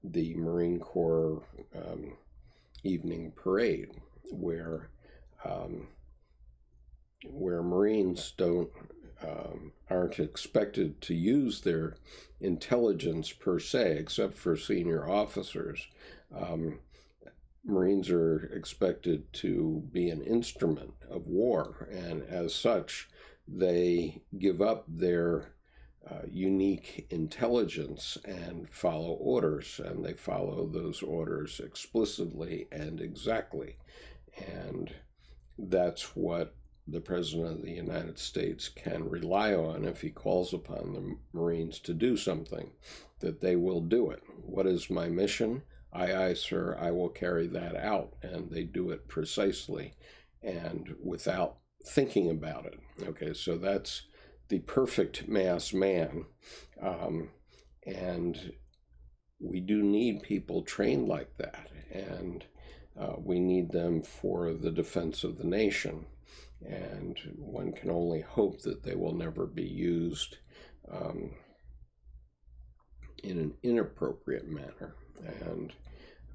the Marine Corps evening parade, where Marines aren't expected to use their intelligence per se, except for senior officers. Marines are expected to be an instrument of war, and as such, they give up their unique intelligence and follow orders, and they follow those orders explicitly and exactly. And that's what the President of the United States can rely on if he calls upon the Marines to do something, that they will do it. What is my mission? Aye, aye, sir, I will carry that out. And they do it precisely and without thinking about it. Okay, so that's the perfect mass man. And we do need people trained like that. And we need them for the defense of the nation. And one can only hope that they will never be used in an inappropriate manner. And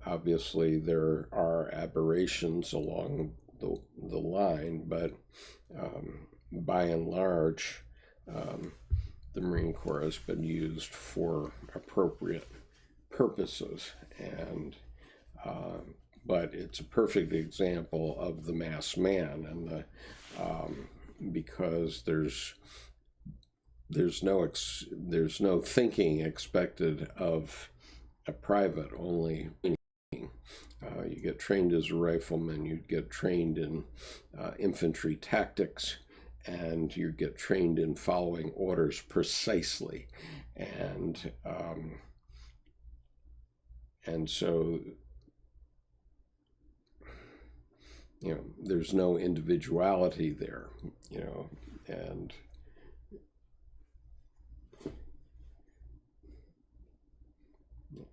obviously there are aberrations along the line, but by and large, the Marine Corps has been used for appropriate purposes, and but it's a perfect example of the mass man, and the because there's no thinking expected of a private. Only you get trained as a rifleman, you get trained in infantry tactics, and you get trained in following orders precisely, and so there's no individuality there, and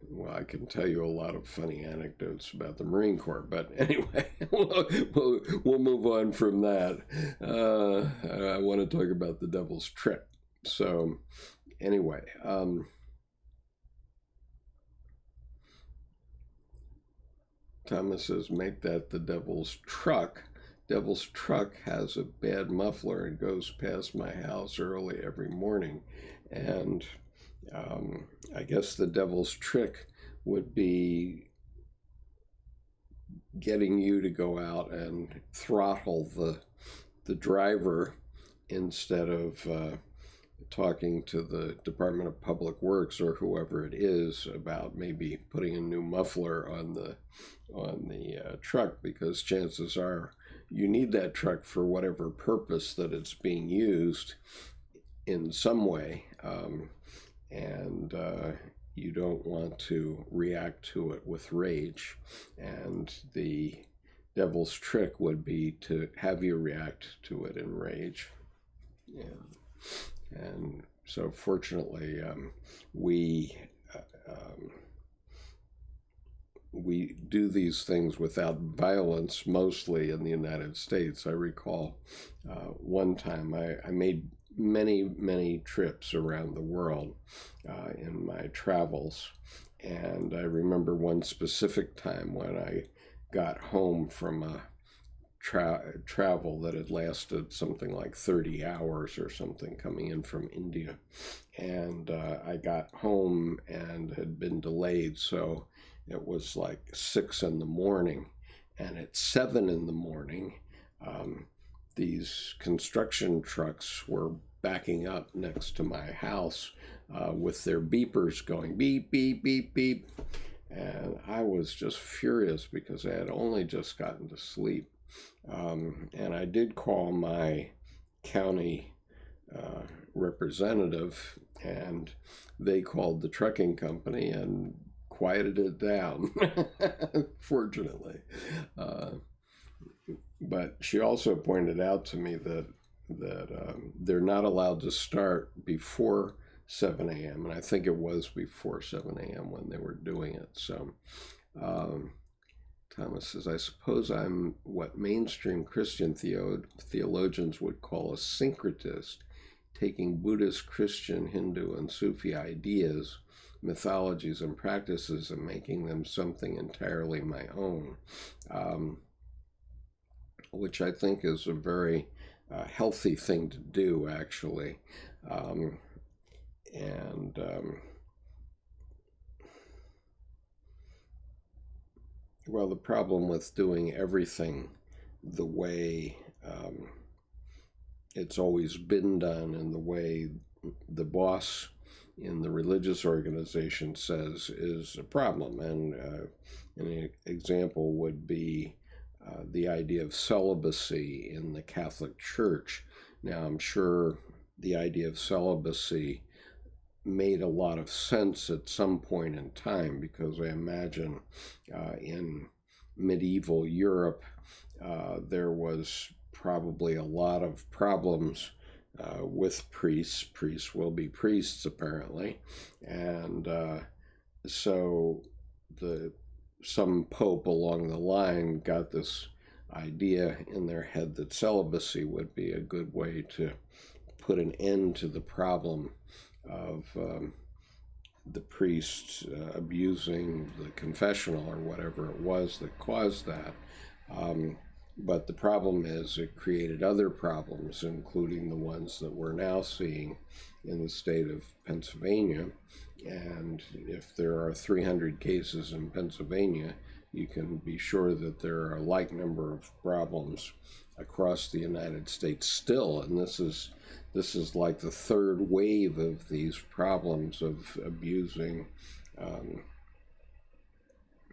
well, I can tell you a lot of funny anecdotes about the Marine Corps, but anyway, we'll move on from that. I want to talk about the devil's trick. So anyway, Thomas says, make that the devil's truck. Devil's truck has a bad muffler and goes past my house early every morning. And I guess the devil's trick would be getting you to go out and throttle the driver instead of talking to the Department of Public Works or whoever it is about maybe putting a new muffler on the truck, because chances are you need that truck for whatever purpose that it's being used in some way, and you don't want to react to it with rage. And the devil's trick would be to have you react to it in rage. And so fortunately, we do these things without violence, mostly in the United States. I recall one time I made many trips around the world in my travels, and I remember one specific time when I got home from a travel that had lasted something like 30 hours or something, coming in from India, and I got home and had been delayed, so it was like 6 a.m, and at 7 a.m, these construction trucks were backing up next to my house with their beepers going beep, beep, beep, beep. And I was just furious because I had only just gotten to sleep. And I did call my county representative, and they called the trucking company and quieted it down, fortunately. But she also pointed out to me that they're not allowed to start before 7 a.m. And I think it was before 7 a.m. when they were doing it. So Thomas says, I suppose I'm what mainstream Christian theologians would call a syncretist, taking Buddhist, Christian, Hindu, and Sufi ideas, mythologies, and practices and making them something entirely my own, which I think is a very healthy thing to do, actually. Well, the problem with doing everything the way it's always been done and the way the boss in the religious organization says is a problem. And an example would be the idea of celibacy in the Catholic Church. Now, I'm sure the idea of celibacy made a lot of sense at some point in time, because I imagine in medieval Europe there was probably a lot of problems with priests. Priests will be priests, apparently, and so some pope along the line got this idea in their head that celibacy would be a good way to put an end to the problem of the priests abusing the confessional or whatever it was that caused that. But the problem is it created other problems, including the ones that we're now seeing in the state of Pennsylvania. And if there are 300 cases in Pennsylvania, you can be sure that there are a like number of problems across the United States still. And this is like the third wave of these problems of abusing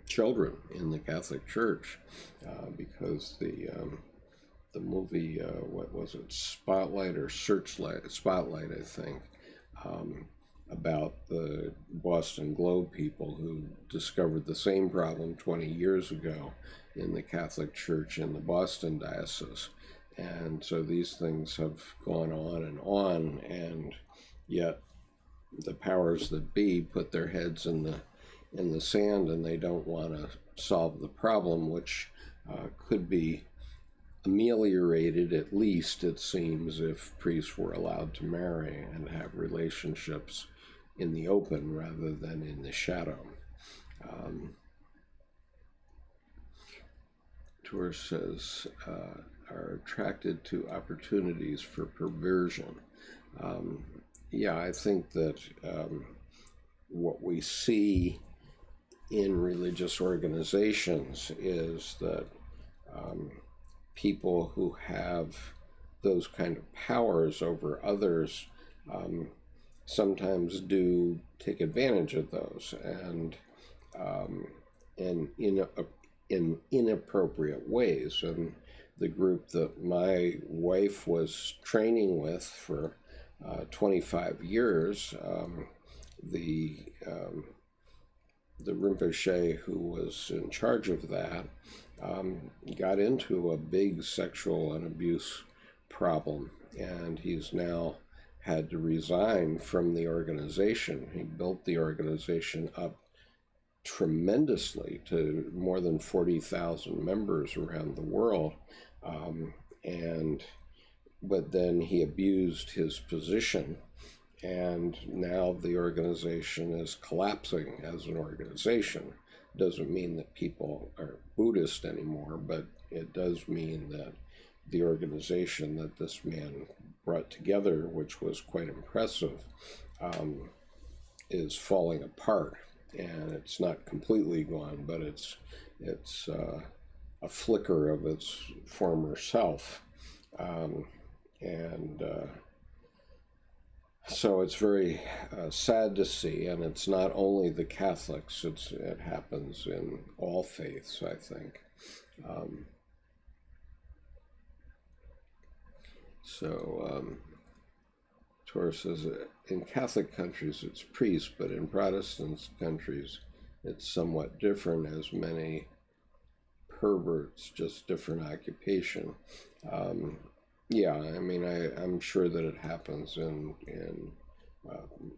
children in the Catholic Church, because the movie, what was it, Spotlight or Searchlight? Spotlight, I think, about the Boston Globe people who discovered the same problem 20 years ago in the Catholic Church in the Boston diocese. And so these things have gone on, and yet the powers that be put their heads in the sand, and they don't want to solve the problem, which could be ameliorated, at least it seems, if priests were allowed to marry and have relationships in the open rather than in the shadow. Tor says, are attracted to opportunities for perversion. Yeah, I think that what we see in religious organizations is that people who have those kind of powers over others sometimes do take advantage of those, and in inappropriate ways. And the group that my wife was training with for 25 years, the Rinpoche who was in charge of that got into a big sexual and abuse problem, and he's now had to resign from the organization. He built the organization up tremendously to more than 40,000 members around the world, but then he abused his position, and now the organization is collapsing as an organization. Doesn't mean that people are Buddhist anymore, but it does mean that the organization that this man brought together, which was quite impressive, is falling apart. And it's not completely gone, but it's a flicker of its former self. So it's very sad to see, and it's not only the Catholics, it happens in all faiths, I think. Tor says, in Catholic countries it's priests, but in Protestant countries it's somewhat different, as many perverts, just different occupation. Yeah, I mean, I'm sure that it happens in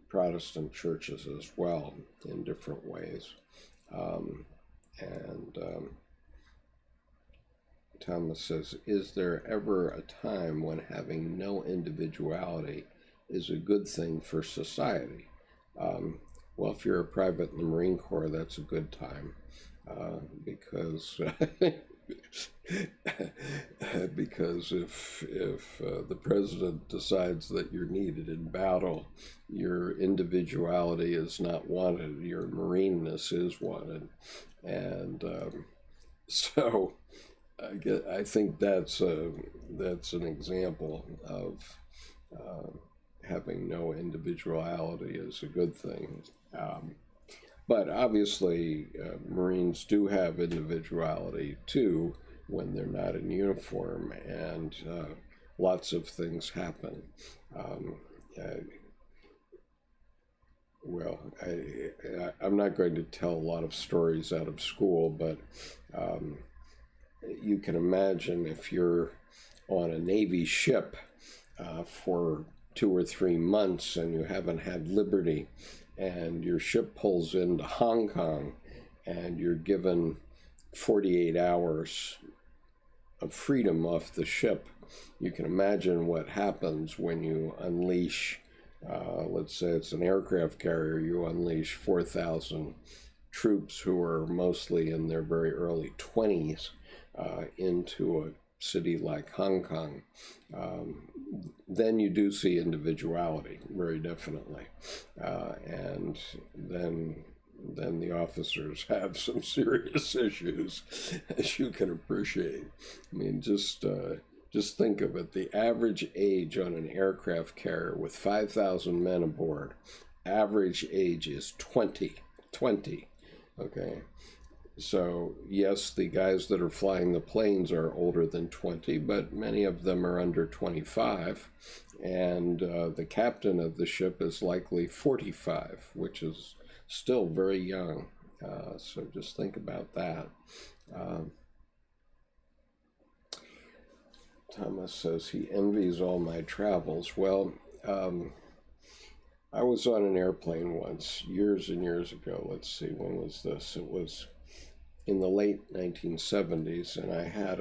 Protestant churches as well, in different ways. Thomas says, is there ever a time when having no individuality is a good thing for society? Well, if you're a private in the Marine Corps, that's a good time, because if the president decides that you're needed in battle, your individuality is not wanted, your Marineness is wanted. And so I think that's an example of having no individuality is a good thing. But obviously, Marines do have individuality too when they're not in uniform, and lots of things happen. I'm not going to tell a lot of stories out of school, but you can imagine if you're on a Navy ship for 2 or 3 months and you haven't had liberty, and your ship pulls into Hong Kong and you're given 48 hours of freedom off the ship. You can imagine what happens when you unleash, let's say it's an aircraft carrier, you unleash 4,000 troops who are mostly in their very early 20s into a city like Hong Kong, then you do see individuality, very definitely. And then the officers have some serious issues, as you can appreciate. I mean, just think of it. The average age on an aircraft carrier with 5,000 men aboard, average age is 20. Okay? So, yes, the guys that are flying the planes are older than 20, but many of them are under 25. And the captain of the ship is likely 45, which is still very young. So just think about that. Thomas says he envies all my travels. Well, I was on an airplane once, years and years ago. Let's see, when was this? It was in the late 1970s, and I had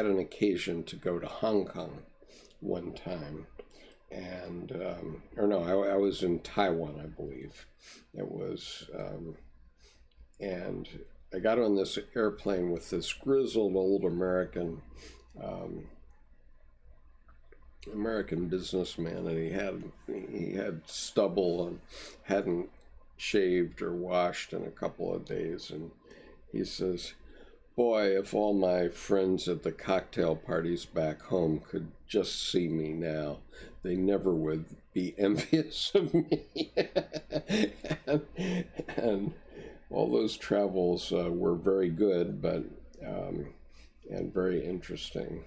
an occasion to go to Hong Kong one time. And, I was in Taiwan, I believe. It was, and I got on this airplane with this grizzled old American businessman, and he had stubble and hadn't shaved or washed in a couple of days. And he says, "Boy, if all my friends at the cocktail parties back home could just see me now, they never would be envious of me." and all those travels were very good, but and very interesting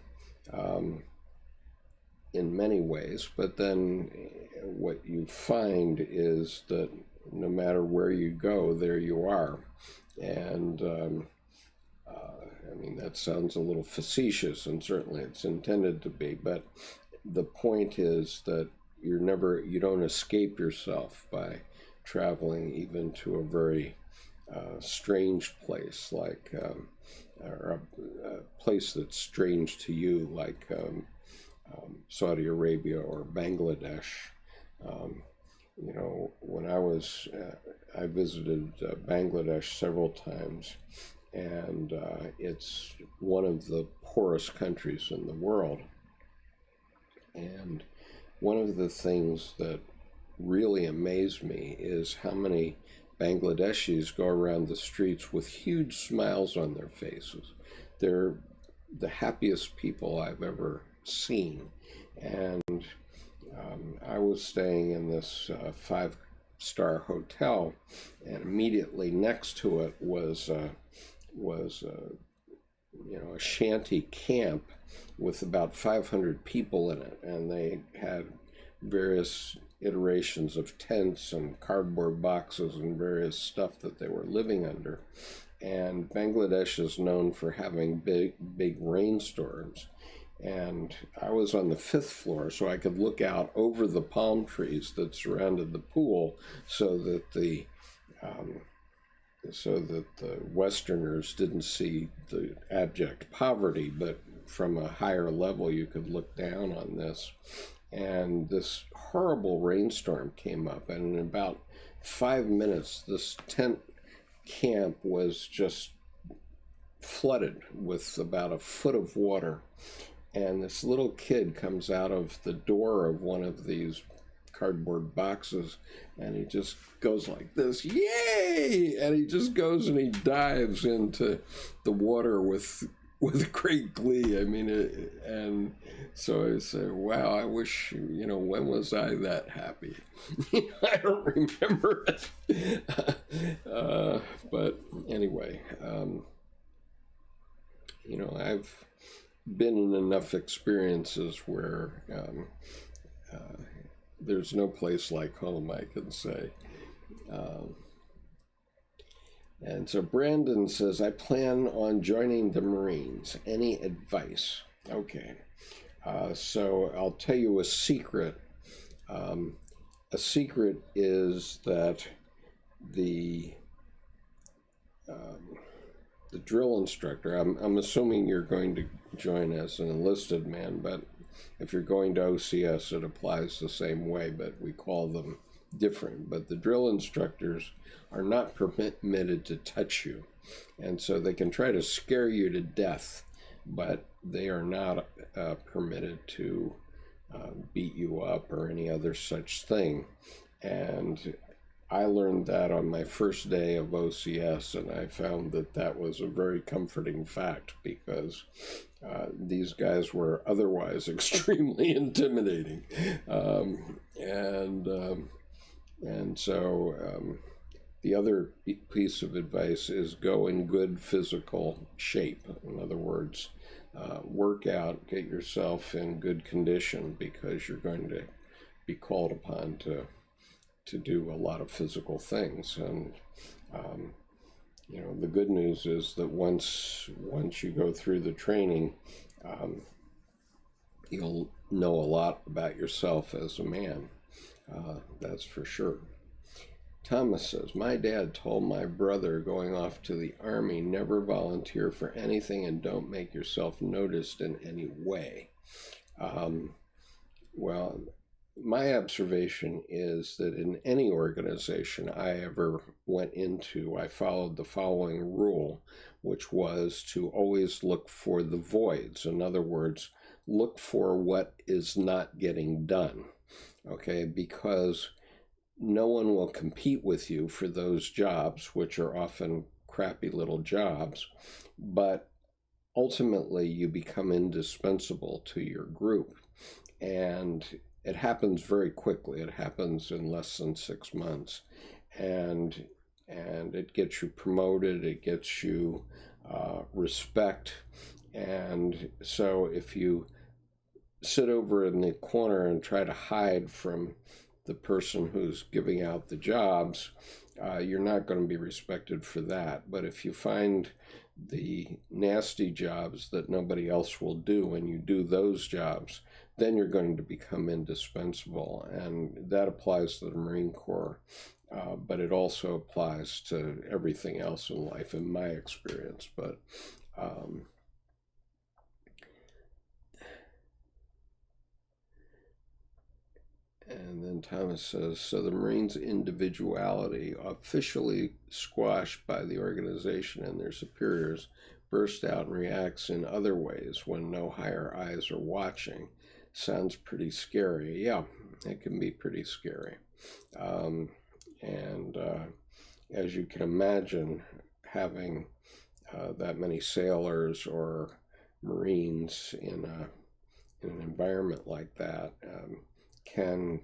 in many ways. But then what you find is that no matter where you go, there you are. And I mean, that sounds a little facetious, and certainly it's intended to be, but the point is that you don't escape yourself by traveling even to a very strange place, like, or a place that's strange to you, like Saudi Arabia or Bangladesh. When I visited Bangladesh several times, and it's one of the poorest countries in the world. And one of the things that really amazed me is how many Bangladeshis go around the streets with huge smiles on their faces. They're the happiest people I've ever seen. And I was staying in this 5-star hotel, and immediately next to it was a shanty camp with about 500 people in it, and they had various iterations of tents and cardboard boxes and various stuff that they were living under. And Bangladesh is known for having big rainstorms. And I was on the 5th floor, so I could look out over the palm trees that surrounded the pool, so that the Westerners didn't see the abject poverty, but from a higher level you could look down on this. And this horrible rainstorm came up, and in about 5 minutes this tent camp was just flooded with about a foot of water. And this little kid comes out of the door of one of these cardboard boxes, and he just goes like this, "Yay!" And he just goes and he dives into the water with great glee. I mean, and so I say, wow, I wish, when was I that happy? I don't remember it. But anyway, I've been in enough experiences where there's no place like home, I can say. And so Brandon says, I plan on joining the Marines. Any advice? Okay. So I'll tell you a secret. A secret is that the drill instructor, I'm assuming you're going to join as an enlisted man, but if you're going to OCS, it applies the same way, but we call them different. But the drill instructors are not permitted to touch you. And so they can try to scare you to death, but they are not permitted to beat you up or any other such thing. And I learned that on my first day of OCS, and I found that that was a very comforting fact, because these guys were otherwise extremely intimidating. And so the other piece of advice is go in good physical shape. In other words, work out, get yourself in good condition, because you're going to be called upon to do a lot of physical things. And you know, the good news is that once you go through the training, you'll know a lot about yourself as a man. That's for sure. Thomas says, my dad told my brother going off to the army, never volunteer for anything and don't make yourself noticed in any way. Well, my observation is that in any organization I ever went into, I followed the following rule, which was to always look for the voids. In other words, look for what is not getting done, okay? Because no one will compete with you for those jobs, which are often crappy little jobs, but ultimately you become indispensable to your group. And it happens very quickly. It happens in less than 6 months. And it gets you promoted, it gets you respect. And so if you sit over in the corner and try to hide from the person who's giving out the jobs, you're not going to be respected for that. But if you find the nasty jobs that nobody else will do and you do those jobs, then you're going to become indispensable. And that applies to the Marine Corps, but it also applies to everything else in life, in my experience. But and then Thomas says, so the Marines' individuality, officially squashed by the organization and their superiors, bursts out and reacts in other ways when no higher eyes are watching. Sounds pretty scary. Yeah, it can be pretty scary. As you can imagine, having that many sailors or Marines in an environment like that can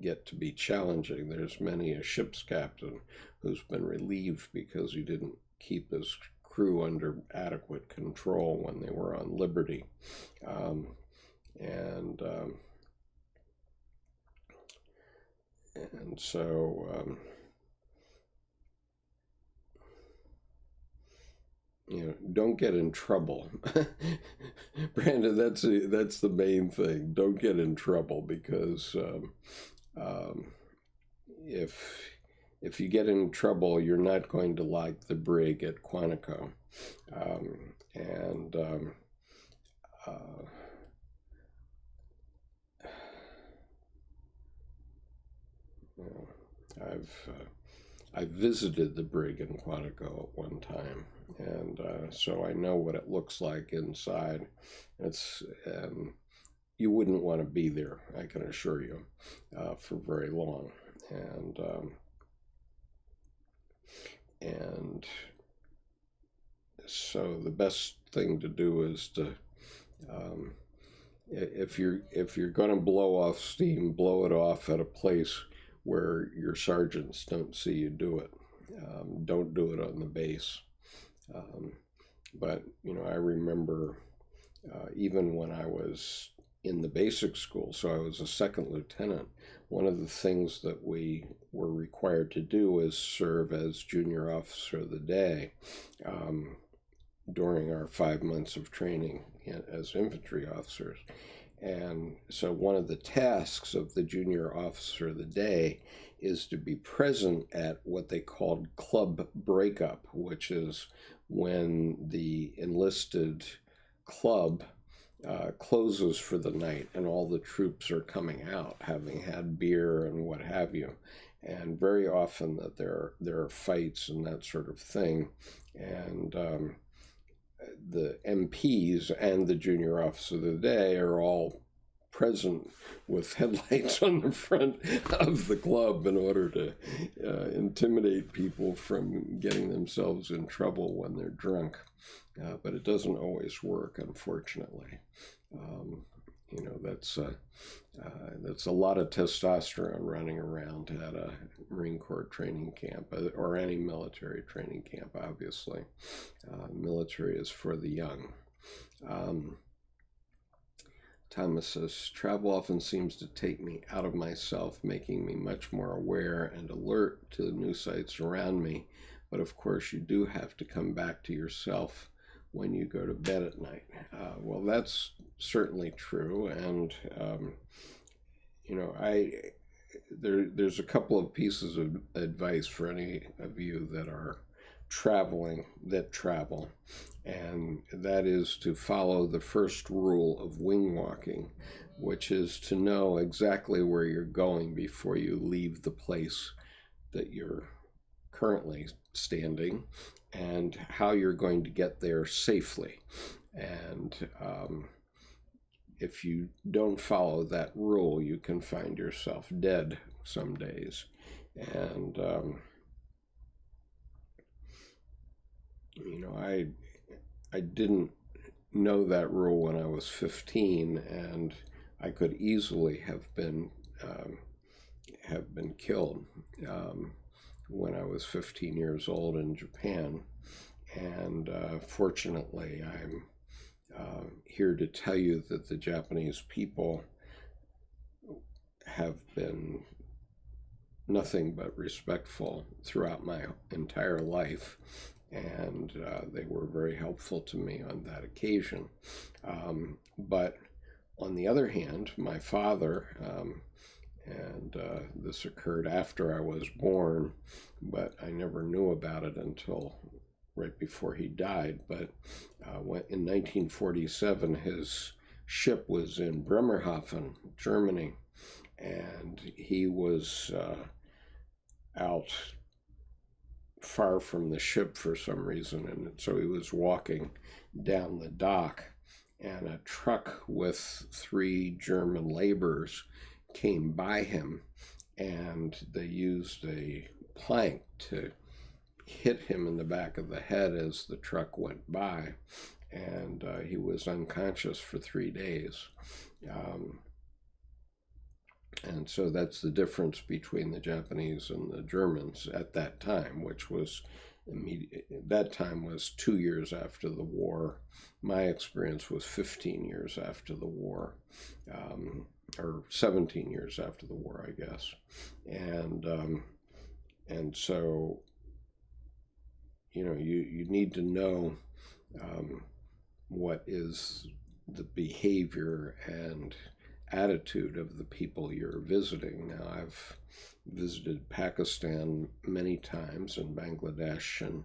get to be challenging. There's many a ship's captain who's been relieved because he didn't keep his crew under adequate control when they were on liberty. And so you know, don't get in trouble. Brandon, that's the main thing. Don't get in trouble, because if you get in trouble, you're not going to like the brig at Quantico. I've visited the brig in Quantico at one time, and so I know what it looks like inside. It's you wouldn't want to be there, I can assure you, for very long. And so the best thing to do is to, if you're going to blow off steam, blow it off at a place where your sergeants don't see you do it. Don't do it on the base. But, you know, I remember even when I was in the basic school, so I was a second lieutenant, one of the things that we were required to do is serve as junior officer of the day during our 5 months of training as infantry officers. And so one of the tasks of the junior officer of the day is to be present at what they called club breakup, which is when the enlisted club closes for the night, and all the troops are coming out, having had beer and what have you. And very often that there are fights and that sort of thing. And the MPs and the junior officer of the day are all present with headlights on the front of the club in order to intimidate people from getting themselves in trouble when they're drunk. But it doesn't always work, unfortunately. That's a lot of testosterone running around at a Marine Corps training camp, or any military training camp, obviously. Military is for the young. Thomas says, travel often seems to take me out of myself, making me much more aware and alert to the new sights around me. But of course, you do have to come back to yourself when you go to bed at night. Well, that's certainly true. And, there's a couple of pieces of advice for any of you that travel, and that is to follow the first rule of wing walking, which is to know exactly where you're going before you leave the place that you're currently standing, and how you're going to get there safely. And if you don't follow that rule, you can find yourself dead some days. And I didn't know that rule when I was 15, and I could easily have been killed when I was 15 years old in Japan. And fortunately, I'm here to tell you that the Japanese people have been nothing but respectful throughout my entire life, and they were very helpful to me on that occasion. But on the other hand, my father, and this occurred after I was born, but I never knew about it until right before he died. But in 1947, his ship was in Bremerhaven, Germany, and he was out far from the ship for some reason, and so he was walking down the dock, and a truck with 3 German laborers came by him, and they used a plank to hit him in the back of the head as the truck went by, and he was unconscious for 3 days. And so that's the difference between the Japanese and the Germans at that time, which was that time was 2 years after the war. My experience was 15 years after the war, or 17 years after the war, I guess. And so, you need to know what is the behavior and attitude of the people you're visiting. Now, I've visited Pakistan many times, and Bangladesh, and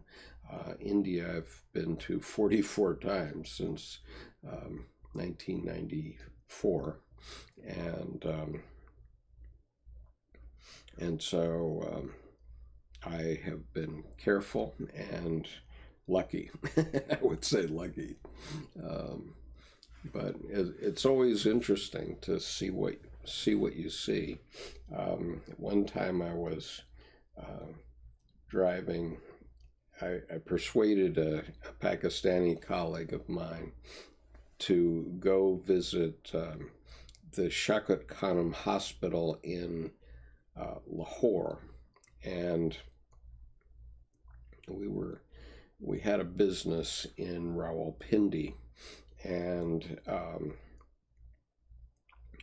India I've been to 44 times since 1994, and so I have been careful and lucky. I would say lucky. But it's always interesting to see what you see. One time I was driving. I persuaded a Pakistani colleague of mine to go visit the Shaukat Khanum Hospital in Lahore, and we had a business in Rawalpindi. And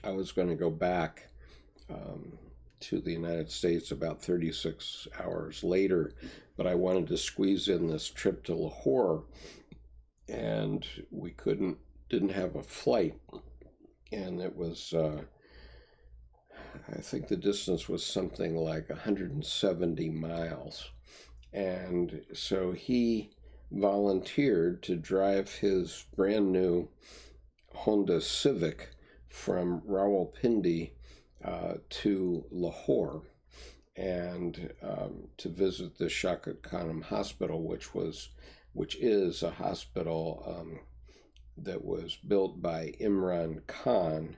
I was going to go back to the United States about 36 hours later, but I wanted to squeeze in this trip to Lahore, and we didn't have a flight, and it was, I think the distance was something like 170 miles, and so he volunteered to drive his brand new Honda Civic from Rawalpindi to Lahore, and to visit the Shakat Khanum Hospital, which is a hospital that was built by Imran Khan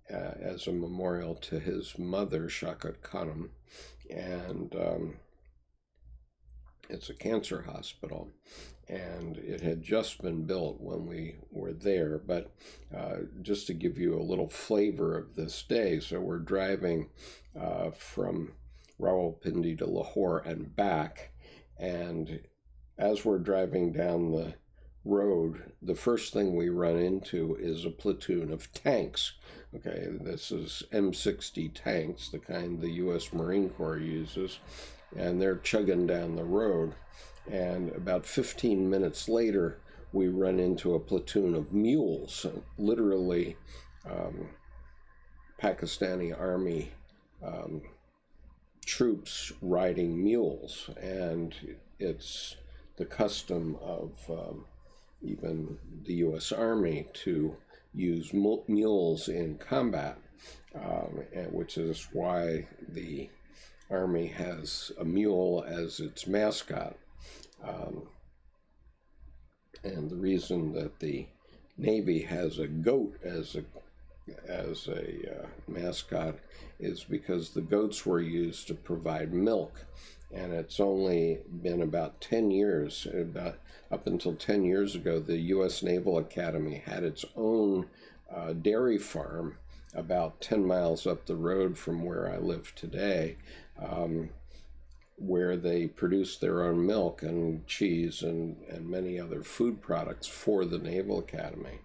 as a memorial to his mother, Shakat Khanum, and it's a cancer hospital, and it had just been built when we were there. But just to give you a little flavor of this day, so we're driving from Rawalpindi to Lahore and back, and as we're driving down the road, the first thing we run into is a platoon of tanks. Okay, this is M60 tanks, the kind the U.S. Marine Corps uses, and they're chugging down the road. And about 15 minutes later, we run into a platoon of mules, literally Pakistani army troops riding mules. And it's the custom of even the U.S. Army to use mules in combat, which is why the Army has a mule as its mascot. And the reason that the Navy has a goat as a mascot is because the goats were used to provide milk. And it's only been about 10 years, up until 10 years ago, the U.S. Naval Academy had its own dairy farm about 10 miles up the road from where I live today, where they produce their own milk and cheese and many other food products for the Naval Academy.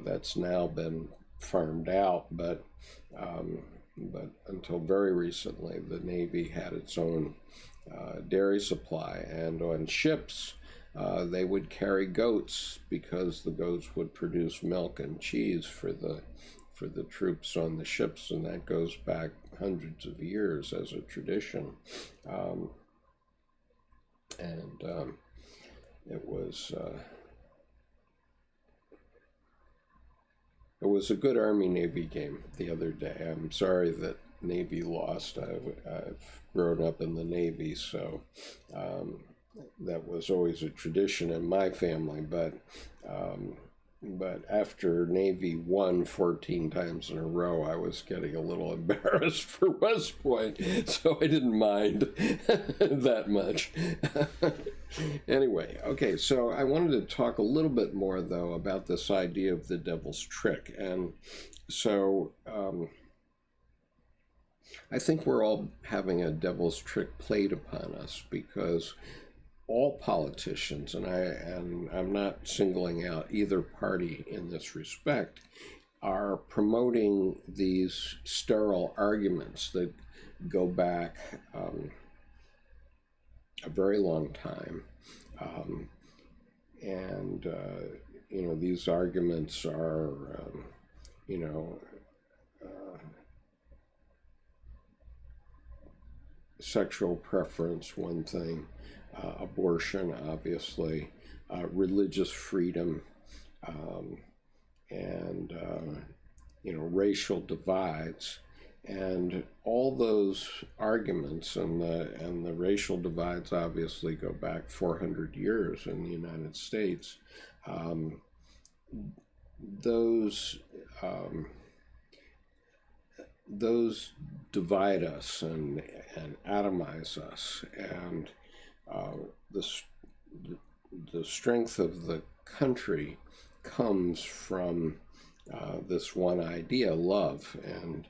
That's now been farmed out, but until very recently, the Navy had its own dairy supply, and on ships they would carry goats because the goats would produce milk and cheese for the troops on the ships, and that goes back hundreds of years as a tradition. It was a good Army-Navy game the other day. I'm sorry that Navy lost. I've grown up in the Navy, so that was always a tradition in my family. But after Navy won 14 times in a row, I was getting a little embarrassed for West Point, so I didn't mind that much. Anyway, okay, so I wanted to talk a little bit more, though, about this idea of the devil's trick. And so I think we're all having a devil's trick played upon us, because all politicians, and I'm not singling out either party in this respect, are promoting these sterile arguments that go back a very long time. These arguments are, sexual preference, one thing, abortion, obviously, religious freedom, and racial divides. And all those arguments and the racial divides obviously go back 400 years in the United States. Those divide us and atomize us, and the strength of the country comes from this one idea, love, and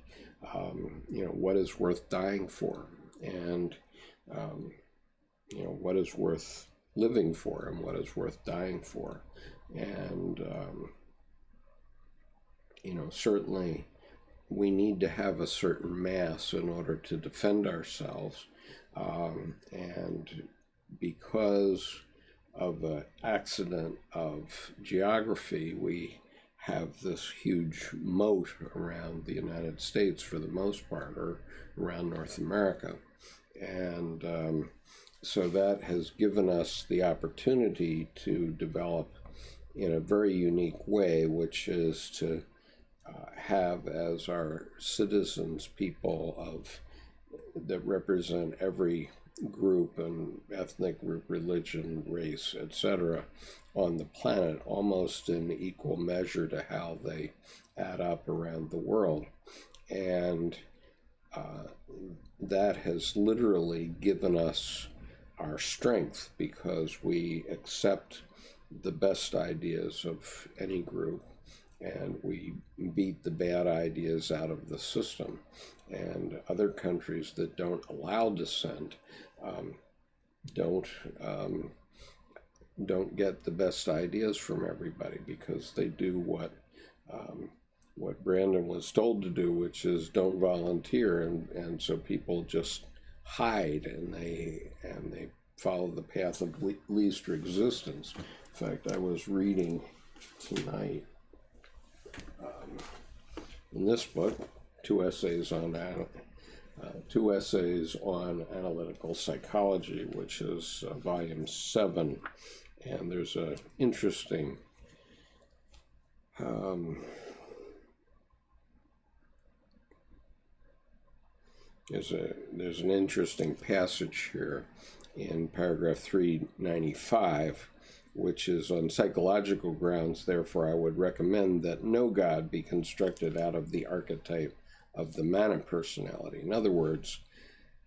what is worth dying for, and what is worth living for, and what is worth dying for. And certainly we need to have a certain mass in order to defend ourselves, and because of an accident of geography, we have this huge moat around the United States for the most part, or around North America. And so that has given us the opportunity to develop in a very unique way, which is to have as our citizens people that represent every group and ethnic group, religion, race, etc. on the planet, almost in equal measure to how they add up around the world. And that has literally given us our strength, because we accept the best ideas of any group and we beat the bad ideas out of the system. And other countries that don't allow dissent don't get the best ideas from everybody, because they do what Brandon was told to do, which is don't volunteer, and so people just hide and they follow the path of least resistance. In fact, I was reading tonight in this book two essays on analytical psychology, which is volume 7, and there's a interesting there's an interesting passage here in paragraph 395, which is on psychological grounds. Therefore, I would recommend that no God be constructed out of the archetype of the mana personality. In other words,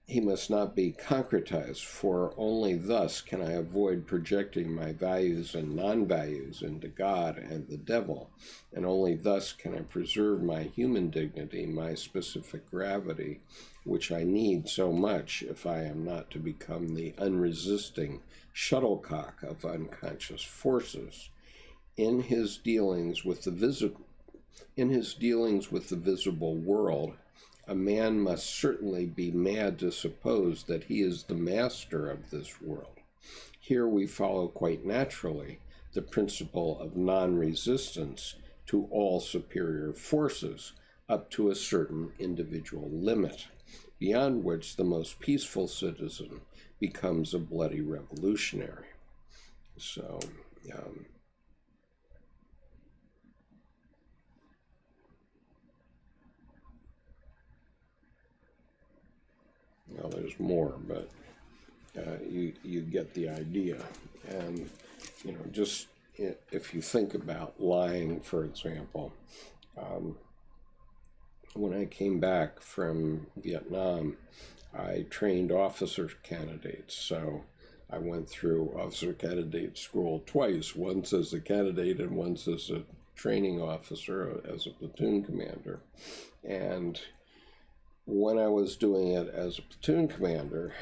he must not be concretized, for only thus can I avoid projecting my values and non-values into God and the devil, and only thus can I preserve my human dignity, my specific gravity, which I need so much if I am not to become the unresisting shuttlecock of unconscious forces. In his dealings with the visible world, a man must certainly be mad to suppose that he is the master of this world. Here we follow quite naturally the principle of non-resistance to all superior forces up to a certain individual limit, beyond which the most peaceful citizen becomes a bloody revolutionary. So, well, there's more, but you get the idea. And, just if you think about lying, for example, when I came back from Vietnam, I trained officer candidates. So I went through officer candidate school twice, once as a candidate and once as a training officer, as a platoon commander. And when I was doing it as a platoon commander,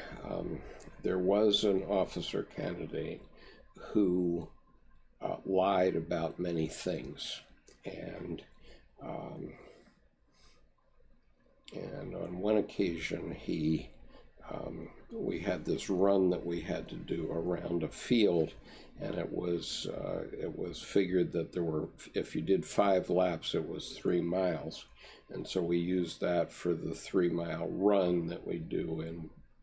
there was an officer candidate who lied about many things. And on one occasion, we had this run that we had to do around a field, and it was figured that if you did 5 laps, it was 3 miles. And so we used that for the 3-mile run that we do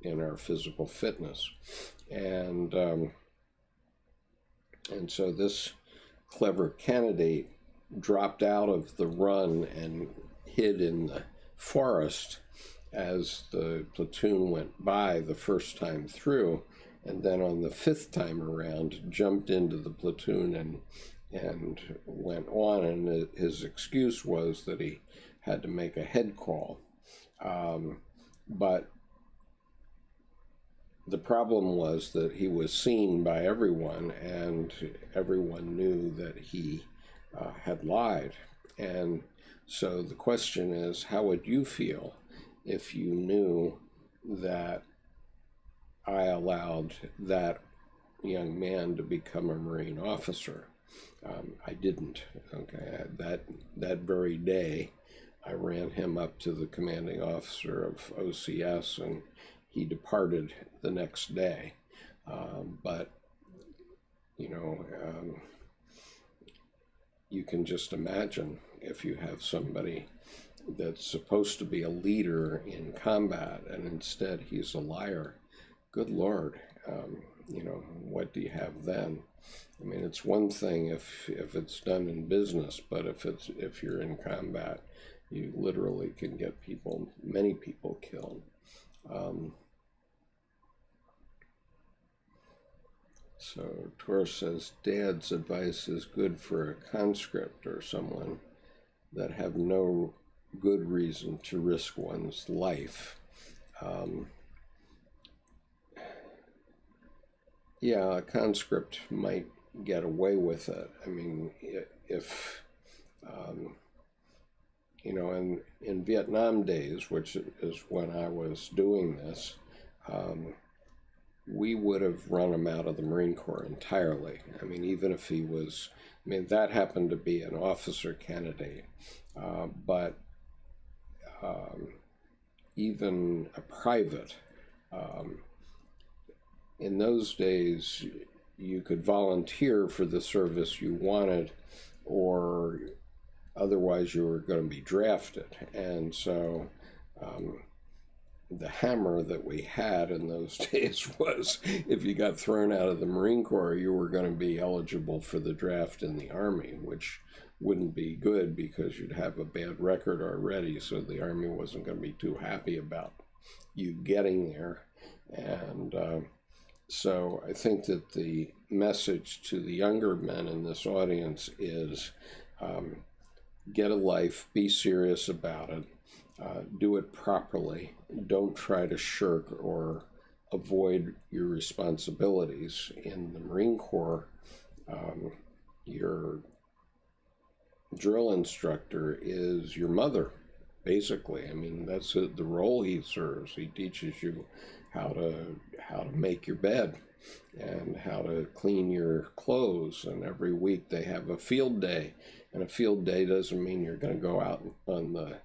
in our physical fitness. And so this clever candidate dropped out of the run and hid in the forest as the platoon went by the first time through, and then on the 5th time around jumped into the platoon and went on, and his excuse was that he had to make a head call. But the problem was that he was seen by everyone, and everyone knew that he had lied. And so the question is, how would you feel if you knew that I allowed that young man to become a Marine officer? I didn't. Okay, that very day, I ran him up to the commanding officer of OCS, and he departed the next day. But you can just imagine if you have somebody that's supposed to be a leader in combat and instead he's a liar. Good Lord. what do you have then? I mean, it's one thing if it's done in business, but if you're in combat, you literally can get many people killed. So Tor says, Dad's advice is good for a conscript or someone that have no good reason to risk one's life. Yeah, a conscript might get away with it. I mean, if, in Vietnam days, which is when I was doing this, we would have run him out of the Marine Corps entirely. I mean, even if he was, that happened to be an officer candidate, but even a private, in those days, you could volunteer for the service you wanted, or otherwise you were going to be drafted. And so the hammer that we had in those days was if you got thrown out of the Marine Corps, you were going to be eligible for the draft in the Army, which wouldn't be good because you'd have a bad record already, so the Army wasn't going to be too happy about you getting there. And so I think that the message to the younger men in this audience is get a life, be serious about it, do it properly. Don't try to shirk or avoid your responsibilities. In the Marine Corps, your drill instructor is your mother, basically. I mean, that's the role he serves. He teaches you how to make your bed and how to clean your clothes. And every week they have a field day. And a field day doesn't mean you're going to go out on the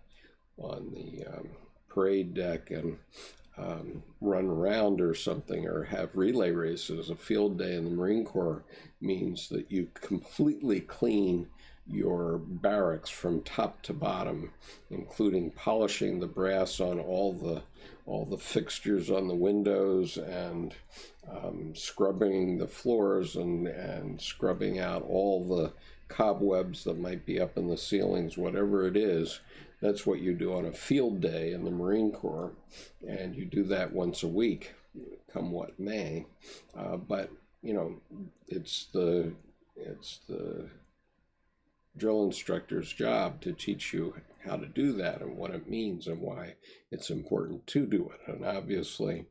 parade deck and run around or something or have relay races. A field day in the Marine Corps means that you completely clean your barracks from top to bottom, including polishing the brass on all the fixtures on the windows and scrubbing the floors and scrubbing out all the cobwebs that might be up in the ceilings, whatever it is. That's what you do on a field day in the Marine Corps, and you do that once a week, come what may. But it's the drill instructor's job to teach you how to do that and what it means and why it's important to do it. And obviously,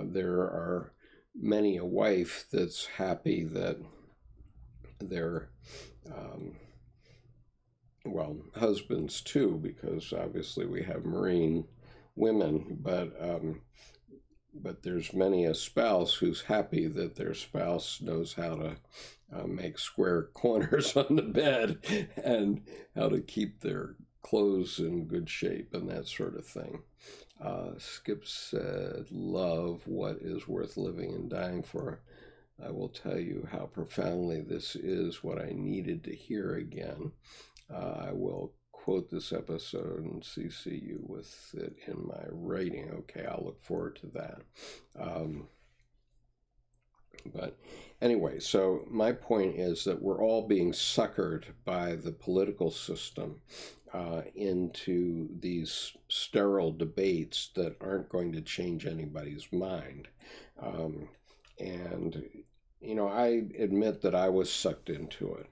there are many a wife that's happy that their husbands too, because obviously we have Marine women, but there's many a spouse who's happy that their spouse knows how to make square corners on the bed and how to keep their clothes in good shape and that sort of thing. Skip said, love, what is worth living and dying for? I will tell you how profoundly this is what I needed to hear again. I will quote this episode and CC you with it in my writing. Okay, I'll look forward to that. But anyway, so my point is that we're all being suckered by the political system into these sterile debates that aren't going to change anybody's mind. And, I admit that I was sucked into it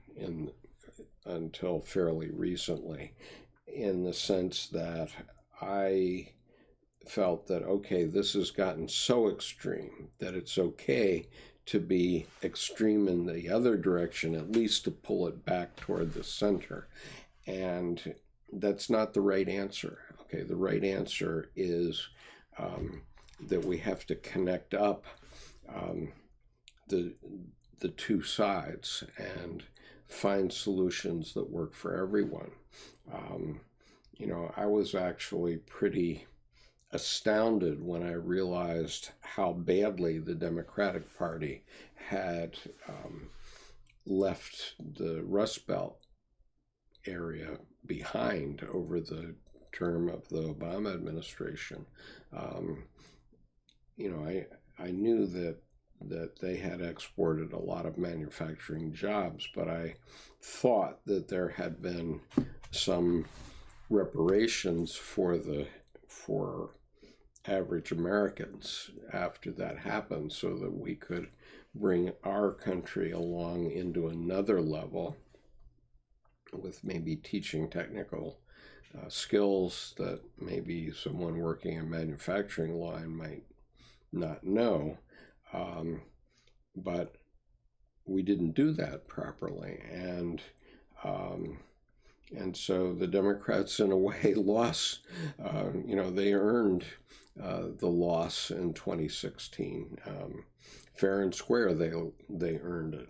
until fairly recently, in the sense that I felt that, okay, this has gotten so extreme that it's okay to be extreme in the other direction, at least to pull it back toward the center. And that's not the right answer. Okay, the right answer is that we have to connect up the two sides and find solutions that work for everyone. I was actually pretty astounded when I realized how badly the Democratic Party had left the Rust Belt area behind over the term of the Obama administration. I knew that that they had exported a lot of manufacturing jobs, but I thought that there had been some reparations for average Americans after that happened, so that we could bring our country along into another level with maybe teaching technical skills that maybe someone working a manufacturing line might not know. But we didn't do that properly. And so the Democrats, in a way, lost, they earned the loss in 2016. Fair and square, they earned it.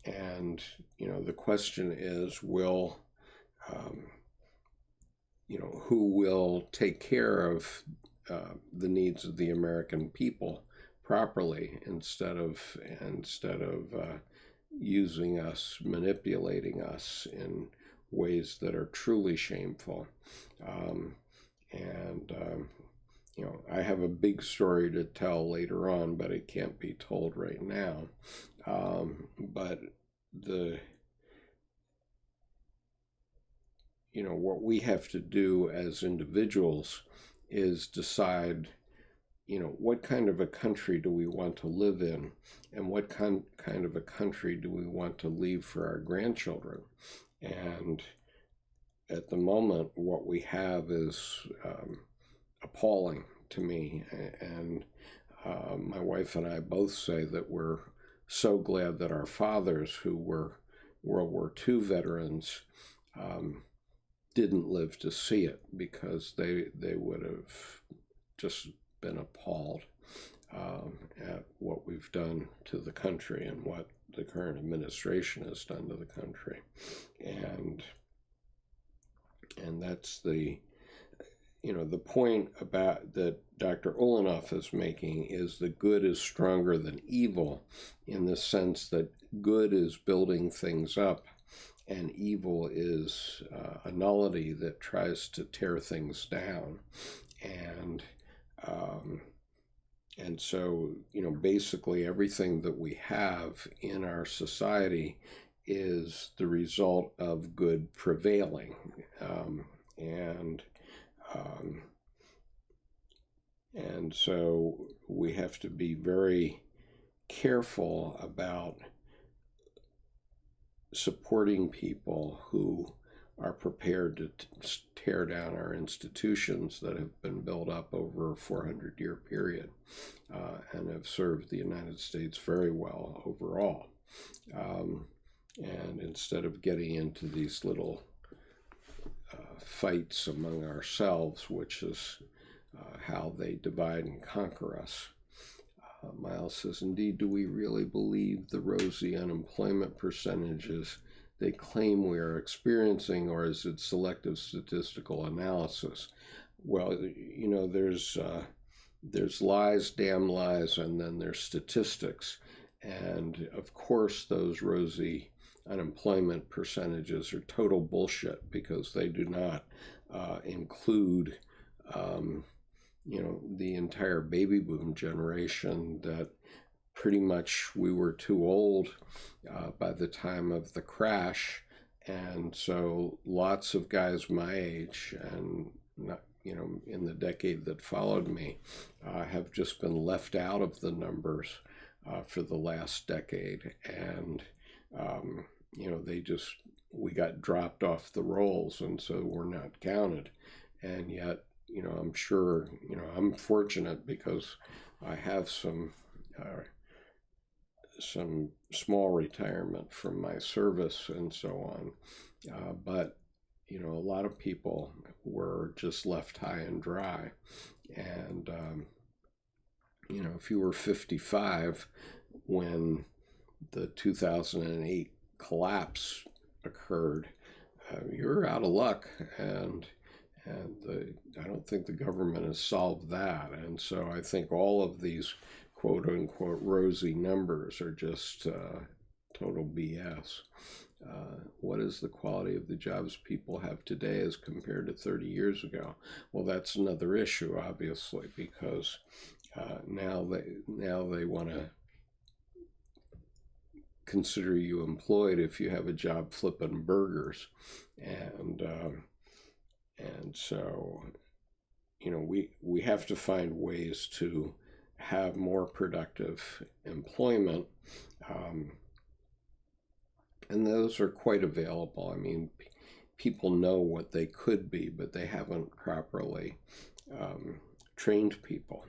And, the question is, who will take care of the needs of the American people properly instead of using us, manipulating us in ways that are truly shameful. I have a big story to tell later on, but it can't be told right now. But what we have to do as individuals is decide, what kind of a country do we want to live in, and what kind of a country do we want to leave for our grandchildren. And at the moment, what we have is appalling to me. And my wife and I both say that we're so glad that our fathers, who were World War II veterans, didn't live to see it, because they would have just been appalled at what we've done to the country and what the current administration has done to the country. And that's the point about that Dr. Ulanov is making, is that good is stronger than evil, in the sense that good is building things up and evil is a nullity that tries to tear things down. And so, basically everything that we have in our society is the result of good prevailing. And so we have to be very careful about supporting people who are prepared to tear down our institutions that have been built up over a 400-year period and have served the United States very well overall. And instead of getting into these little fights among ourselves, which is how they divide and conquer us. Miles says, indeed, do we really believe the rosy unemployment percentages they claim we are experiencing, or is it selective statistical analysis? Well, there's lies, damn lies, and then there's statistics. And of course, those rosy unemployment percentages are total bullshit, because they do not include the entire baby boom generation, that pretty much we were too old by the time of the crash. And so lots of guys my age and not, in the decade that followed me have just been left out of the numbers for the last decade. And, we got dropped off the rolls, and so we're not counted. And yet, I'm sure, I'm fortunate because I have some small retirement from my service and so on. But, a lot of people were just left high and dry. And, if you were 55 when the 2008 collapse occurred, you're out of luck. And I don't think the government has solved that. And so I think all of these quote unquote rosy numbers are just total BS. What is the quality of the jobs people have today as compared to 30 years ago? Well, that's another issue, obviously, because Now they want to consider you employed if you have a job flipping burgers, and so we have to find ways to have more productive employment, and those are quite available. I mean, people know what they could be, but they haven't properly trained people,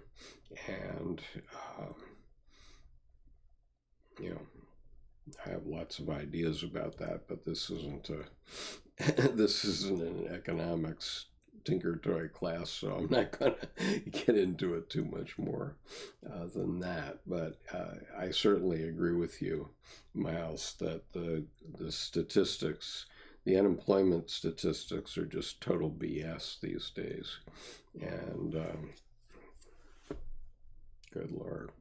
and I have lots of ideas about that, but this isn't an economics Tinker Toy class, so I'm not going to get into it too much more than that. But I certainly agree with you, Miles, that the statistics, the unemployment statistics, are just total BS these days. And good Lord.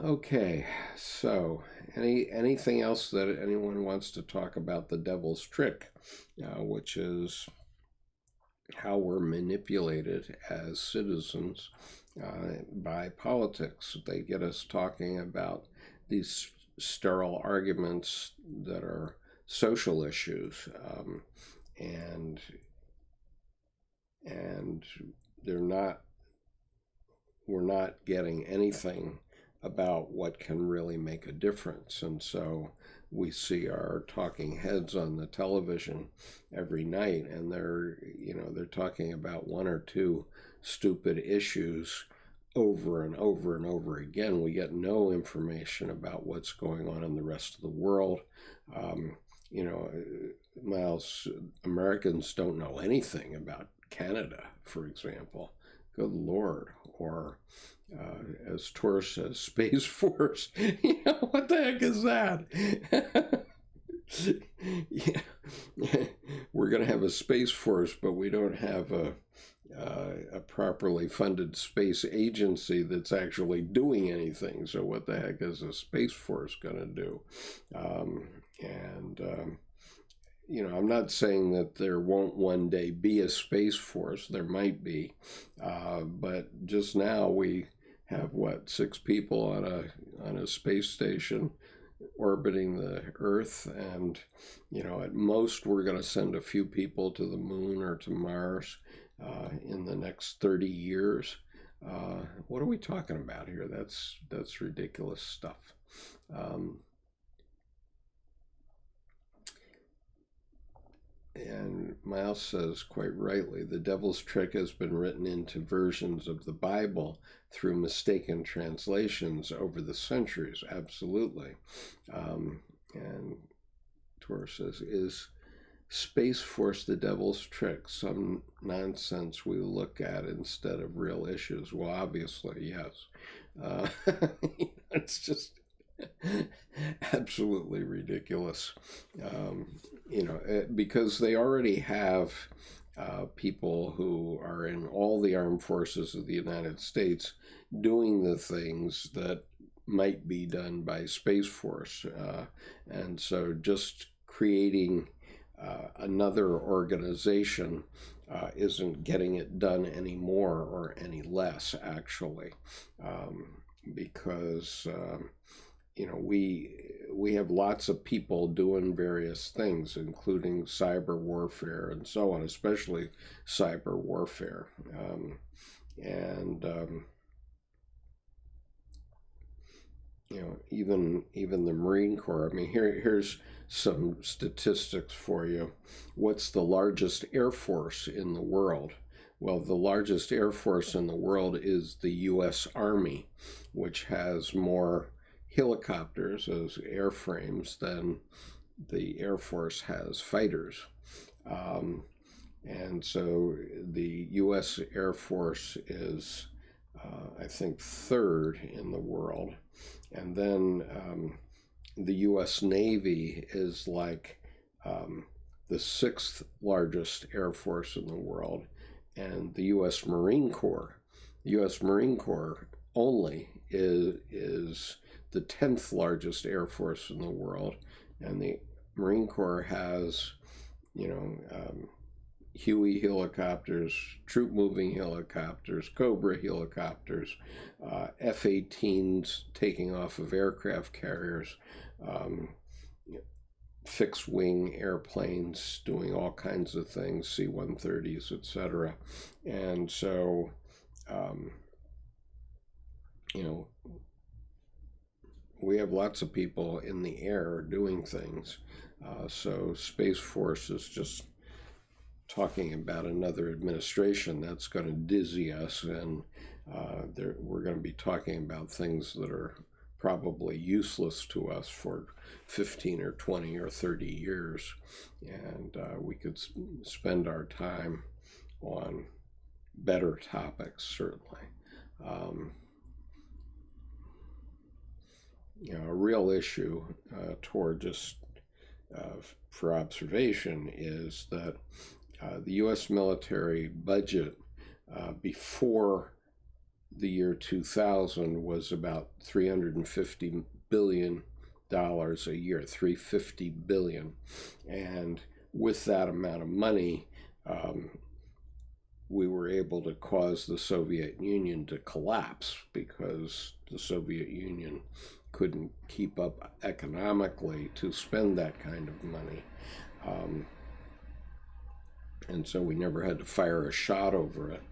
Okay. So, anything else that anyone wants to talk about the devil's trick, which is how we're manipulated as citizens by politics? They get us talking about these sterile arguments that are social issues, and we're not getting anything about what can really make a difference. And so we see our talking heads on the television every night, and they're talking about one or two stupid issues over and over and over again. We get no information about what's going on in the rest of the world. Miles, Americans don't know anything about Canada, for example. Good Lord. Or as Tor says, Space Force. What the heck is that? We're going to have a Space Force, but we don't have a properly funded space agency that's actually doing anything. So what the heck is a Space Force going to do? I'm not saying that there won't one day be a Space Force. There might be. But just now we have, 6 people on a space station orbiting the Earth. And, at most we're going to send a few people to the moon or to Mars in the next 30 years. What are we talking about here? That's ridiculous stuff. And Miles says, quite rightly, the devil's trick has been written into versions of the Bible through mistaken translations over the centuries. Absolutely. And Tor says, is Space Force the devil's trick? Some nonsense we look at instead of real issues? Well, obviously, yes. It's just absolutely ridiculous, because they already have people who are in all the armed forces of the United States doing the things that might be done by Space Force. And so just creating another organization isn't getting it done any more or any less, actually, because we have lots of people doing various things, including cyber warfare and so on, especially cyber warfare. Even the Marine Corps. I mean, here's some statistics for you. What's the largest air force in the world? Well, the largest air force in the world is the U.S. Army, which has more helicopters as airframes than the Air Force has fighters. And so the U.S. Air Force is, I think, 3rd in the world. And then the U.S. Navy is like the 6th largest Air Force in the world. And the U.S. Marine Corps only is the 10th largest Air Force in the world. And the Marine Corps has, Huey helicopters, troop moving helicopters, Cobra helicopters, F-18s taking off of aircraft carriers, fixed wing airplanes doing all kinds of things, C-130s, etc. And so, we have lots of people in the air doing things. So Space Force is just talking about another administration that's going to dizzy us, and we're going to be talking about things that are probably useless to us for 15 or 20 or 30 years, and we could spend our time on better topics, certainly. A real issue toward just for observation is that the U.S. military budget before the year 2000 was about $350 billion a year, $350 billion. And with that amount of money, we were able to cause the Soviet Union to collapse because the Soviet Union couldn't keep up economically to spend that kind of money. And so we never had to fire a shot over it.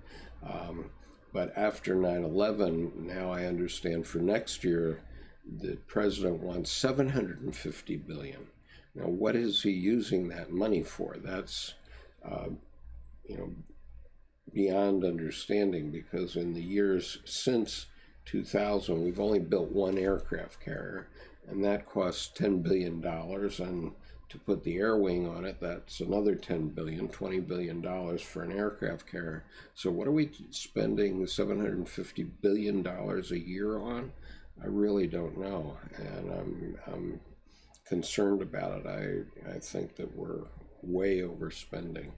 But after 9/11, now I understand for next year, the president wants $750 billion. Now, what is he using that money for? That's, beyond understanding, because in the years since 2000, we've only built one aircraft carrier, and that costs $10 billion. And to put the air wing on it, that's another $10 billion, $20 billion for an aircraft carrier. So what are we spending $750 billion a year on? I really don't know, and I'm concerned about it. I think that we're way overspending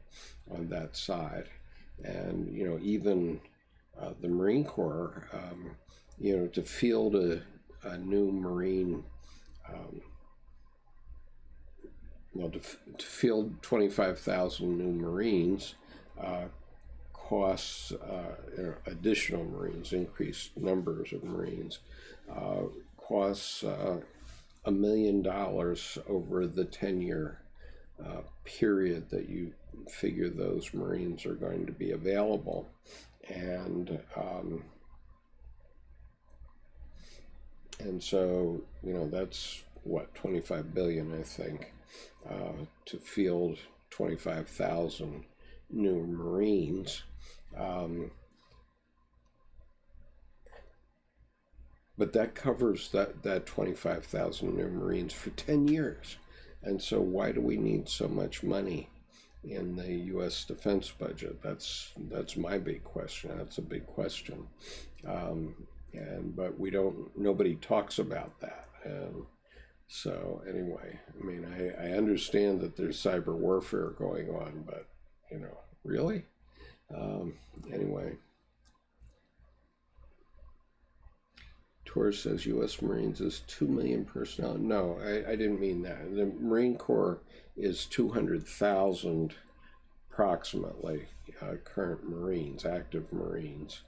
on that side. And, even the Marine Corps, to field a new Marine, to field 25,000 new Marines costs, additional Marines, increased numbers of Marines, costs $1 million over the 10-year period that you figure those Marines are going to be available. And so, that's what, 25 billion, I think, to field 25,000 new Marines. But that covers that 25,000 new Marines for 10 years. And so why do we need so much money in the U.S. defense budget? That's my big question. That's a big question. But nobody talks about that. So anyway, I understand that there's cyber warfare going on, but, really? Anyway. Tor says U.S. Marines is 2 million personnel. No, I didn't mean that. The Marine Corps is 200,000 approximately current Marines, active Marines.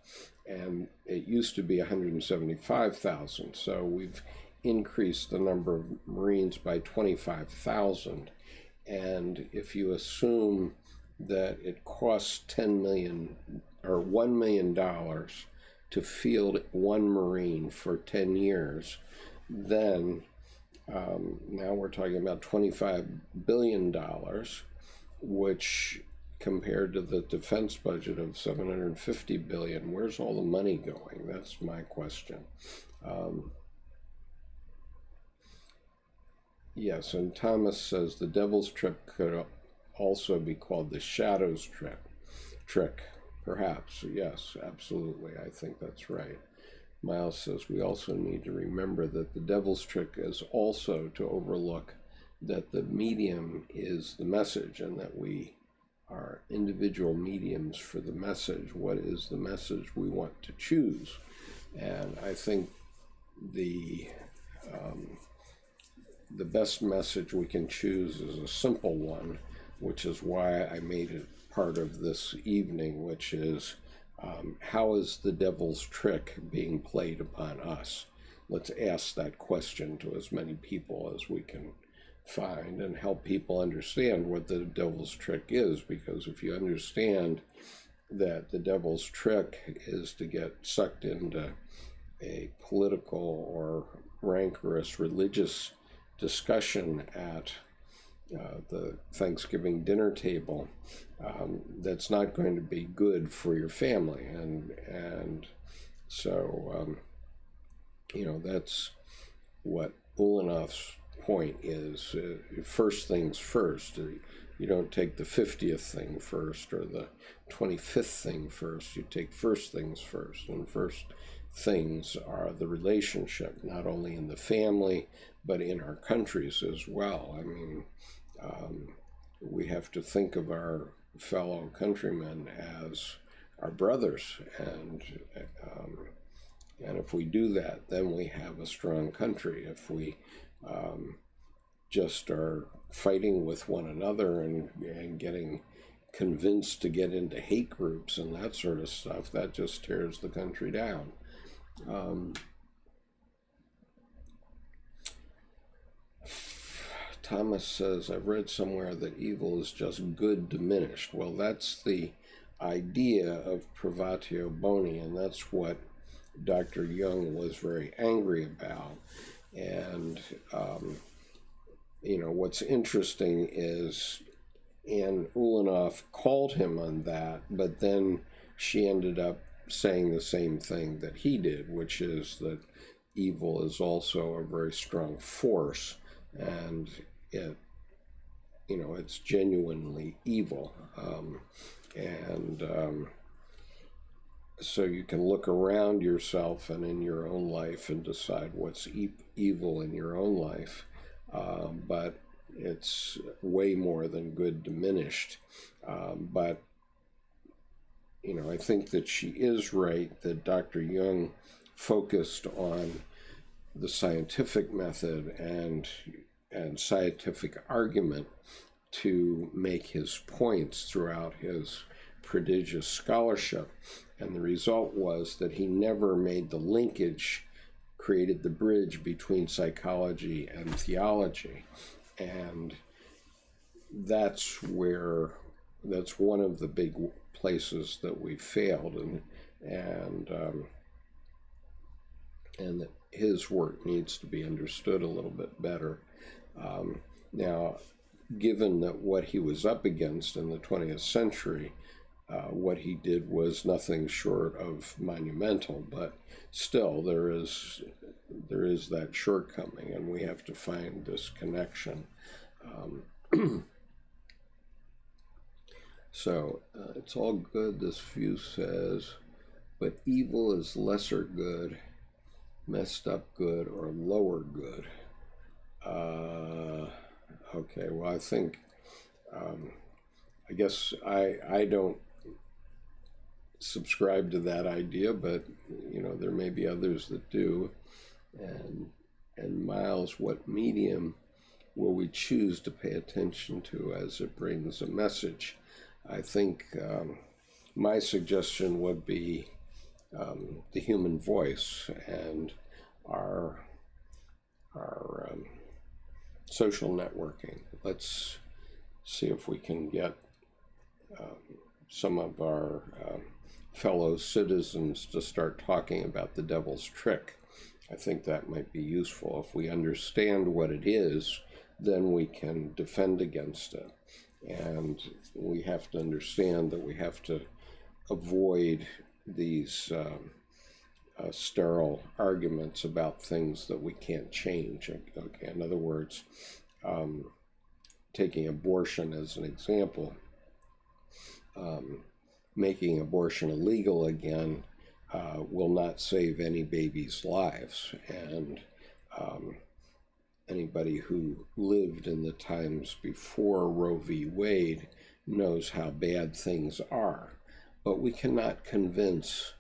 And it used to be 175,000. So we've increased the number of Marines by 25,000. And if you assume that it costs $10 million or $1 million to field one Marine for 10 years, then now we're talking about $25 billion, which compared to the defense budget of $750 billion, where's all the money going? That's my question. Yes, and Thomas says the devil's trick could also be called the shadows trick. Perhaps, yes, absolutely. I think that's right. Miles says we also need to remember that the devil's trick is also to overlook that the medium is the message and that we are individual mediums for the message. What is the message we want to choose? And I think the best message we can choose is a simple one, which is why I made it part of this evening, which is how is the devil's trick being played upon us? Let's ask that question to as many people as we can find and help people understand what the devil's trick is, because if you understand that the devil's trick is to get sucked into a political or rancorous religious discussion at the Thanksgiving dinner table, that's not going to be good for your family. And so, that's what Ulanov's point is. First things first. You don't take the 50th thing first or the 25th thing first. You take first things first. And first things are the relationship, not only in the family, but in our countries as well. I mean, we have to think of our fellow countrymen as our brothers. And if we do that, then we have a strong country. If we just are fighting with one another and getting convinced to get into hate groups and that sort of stuff, that just tears the country down. Thomas says, I've read somewhere that evil is just good diminished. Well, that's the idea of privatio boni, and that's what Dr. Jung was very angry about. And what's interesting is Anne Ulanov called him on that, but then she ended up saying the same thing that he did, which is that evil is also a very strong force, and it's genuinely evil. So you can look around yourself and in your own life and decide what's evil in your own life, but it's way more than good diminished. But I think that she is right that Dr. Jung focused on the scientific method and scientific argument to make his points throughout his prodigious scholarship. And the result was that he never made the linkage, created the bridge between psychology and theology. And that's one of the big places that we failed, and that his work needs to be understood a little bit better. Now, given that what he was up against in the 20th century, what he did was nothing short of monumental, but still there is that shortcoming, and we have to find this connection. So it's all good, this view says, but evil is lesser good, messed up good, or lower good. Okay, well, I think, I guess I don't subscribe to that idea, but, there may be others that do. And Miles, what medium will we choose to pay attention to as it brings a message? I think my suggestion would be the human voice and our social networking. Let's see if we can get some of our fellow citizens to start talking about the devil's trick. I think that might be useful. If we understand what it is, then we can defend against it. And we have to understand that we have to avoid these sterile arguments about things that we can't change. Okay, in other words, taking abortion as an example, making abortion illegal again will not save any babies' lives. And anybody who lived in the times before Roe v. Wade knows how bad things are. But we cannot convince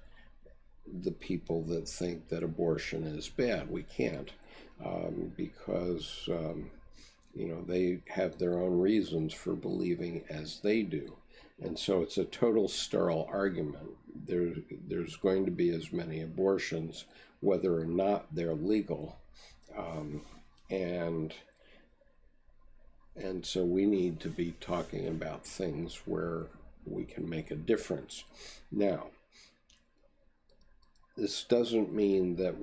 the people that think that abortion is bad. We can't, because they have their own reasons for believing as they do. And so it's a total sterile argument. There's going to be as many abortions, whether or not they're legal. And so we need to be talking about things where we can make a difference. Now, this doesn't mean that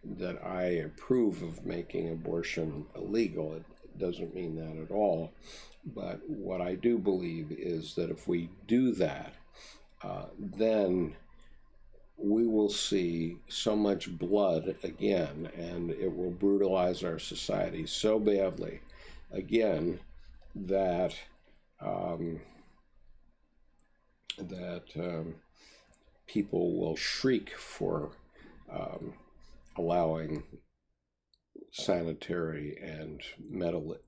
that I approve of making abortion illegal. It doesn't mean that at all. But what I do believe is that if we do that, then we will see so much blood again, and it will brutalize our society so badly again that people will shriek for allowing sanitary and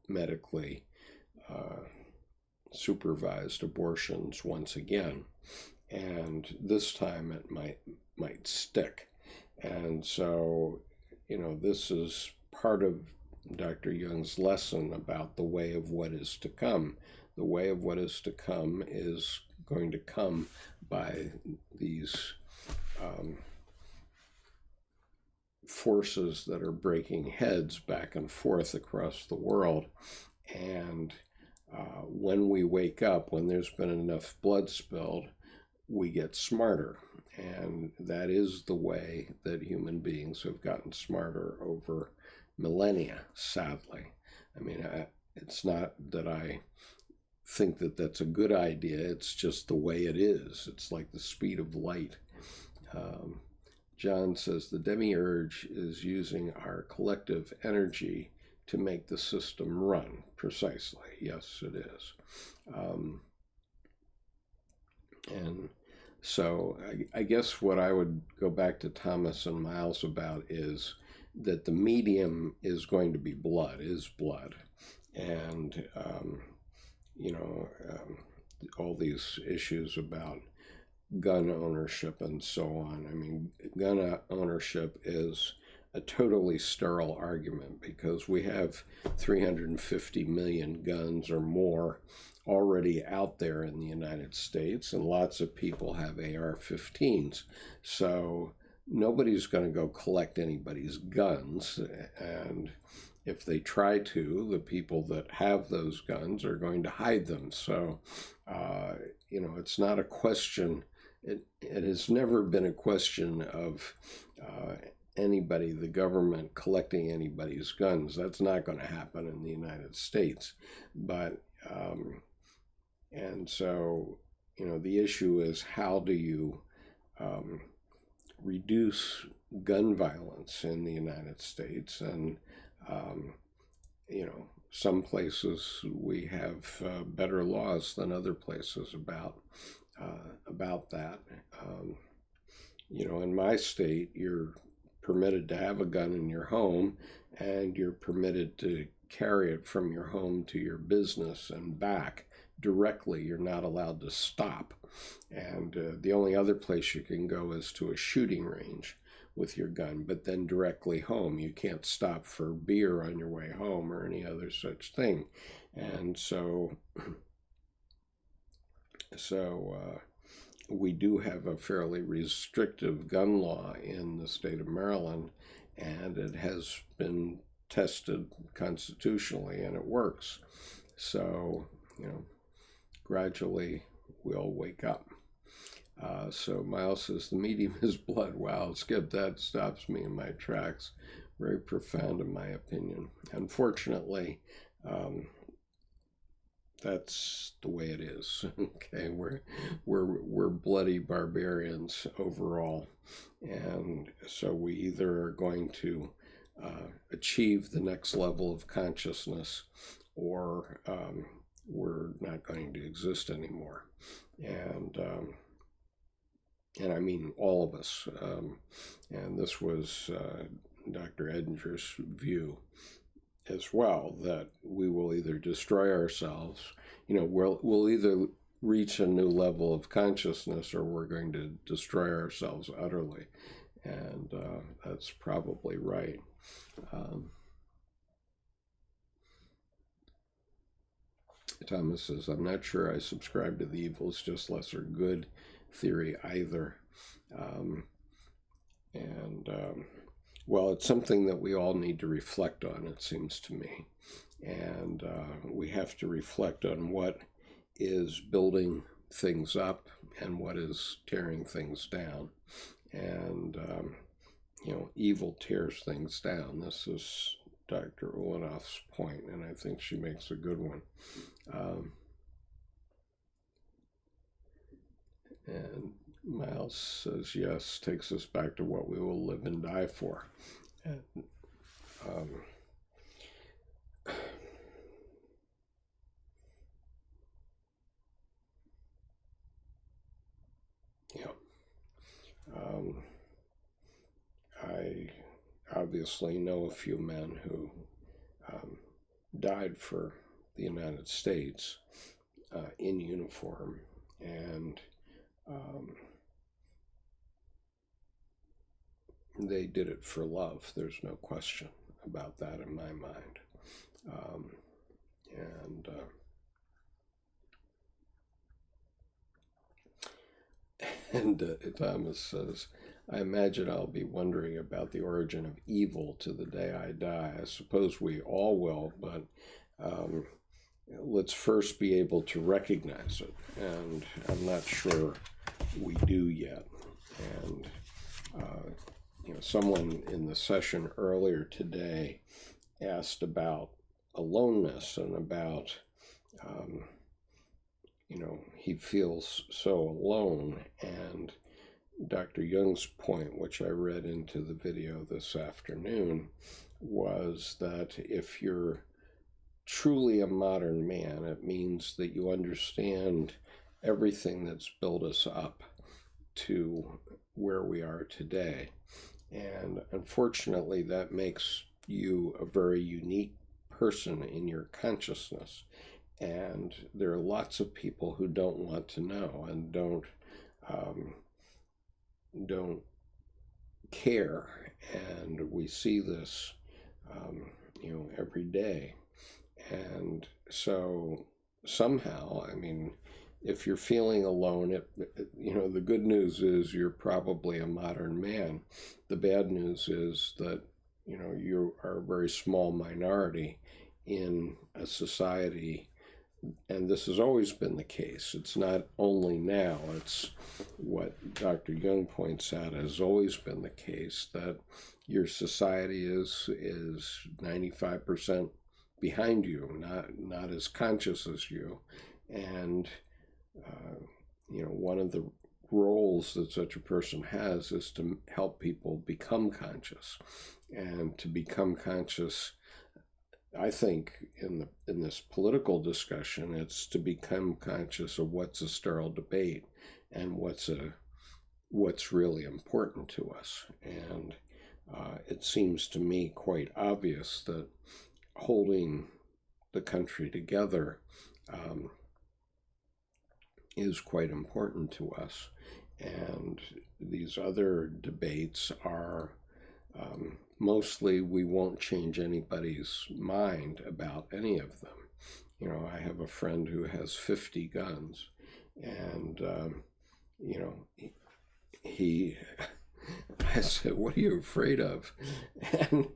medically supervised abortions once again. And this time it might stick. And so, this is part of Dr. Jung's lesson about the way of what is to come. The way of what is to come is going to come by these forces that are breaking heads back and forth across the world. And when we wake up, when there's been enough blood spilled, we get smarter. And that is the way that human beings have gotten smarter over millennia, sadly. I mean, it's not that I think that that's a good idea. It's just the way it is. It's like the speed of light. John says the demiurge is using our collective energy to make the system run. Precisely. Yes, it is. And so I guess what I would go back to Thomas and Miles about is that the medium is going to be blood, And, all these issues about gun ownership and so on. I mean, gun ownership is a totally sterile argument because we have 350 million guns or more already out there in the United States, and lots of people have AR-15s. So nobody's going to go collect anybody's guns, and if they try to, the people that have those guns are going to hide them. So, it's not a question. It has never been a question of anybody, the government, collecting anybody's guns. That's not going to happen in the United States. But, and so, the issue is how do you reduce gun violence in the United States? And, some places we have better laws than other places about that. In my state, you're permitted to have a gun in your home, and you're permitted to carry it from your home to your business and back directly. You're not allowed to stop. And the only other place you can go is to a shooting range with your gun, but then directly home. You can't stop for beer on your way home or any other such thing. And so we do have a fairly restrictive gun law in the state of Maryland, and it has been tested constitutionally, and it works. So, gradually we'll wake up. So Miles says, the medium is blood. Wow, Skip, that stops me in my tracks. Very profound in my opinion. Unfortunately, that's the way it is. Okay, we're bloody barbarians overall, and so we either are going to achieve the next level of consciousness, or we're not going to exist anymore. And I mean all of us. And this was Dr. Edinger's view as well, that we will either destroy ourselves, we'll either reach a new level of consciousness, or we're going to destroy ourselves utterly. And that's probably right. Thomas says, I'm not sure I subscribe to the evil is just lesser good theory either. Well, it's something that we all need to reflect on, it seems to me. And we have to reflect on what is building things up and what is tearing things down. And, evil tears things down. This is Dr. Ulanov's point, and I think she makes a good one. And Miles says, yes, takes us back to what we will live and die for. And, I obviously know a few men who died for the United States in uniform, and they did it for love. There's no question about that in my mind. Thomas says, I imagine I'll be wondering about the origin of evil to the day I die. I suppose we all will, but let's first be able to recognize it. And I'm not sure we do yet. And, someone in the session earlier today asked about aloneness and about, he feels so alone. And Dr. Jung's point, which I read into the video this afternoon, was that if you're truly a modern man, it means that you understand everything that's built us up to where we are today. And unfortunately, that makes you a very unique person in your consciousness. And there are lots of people who don't want to know and don't care. And we see this, every day. And so somehow, if you're feeling alone, the good news is you're probably a modern man. The bad news is that, you are a very small minority in a society. And this has always been the case. It's not only now, it's what Dr. Jung points out has always been the case, that your society is 95% behind you, not as conscious as you. And, one of the roles that such a person has is to help people become conscious. And to become conscious, I think in this political discussion, it's to become conscious of what's a sterile debate and what's really important to us. And it seems to me quite obvious that holding the country together is quite important to us. And these other debates are mostly we won't change anybody's mind about any of them. I have a friend who has 50 guns, and, I said, what are you afraid of? And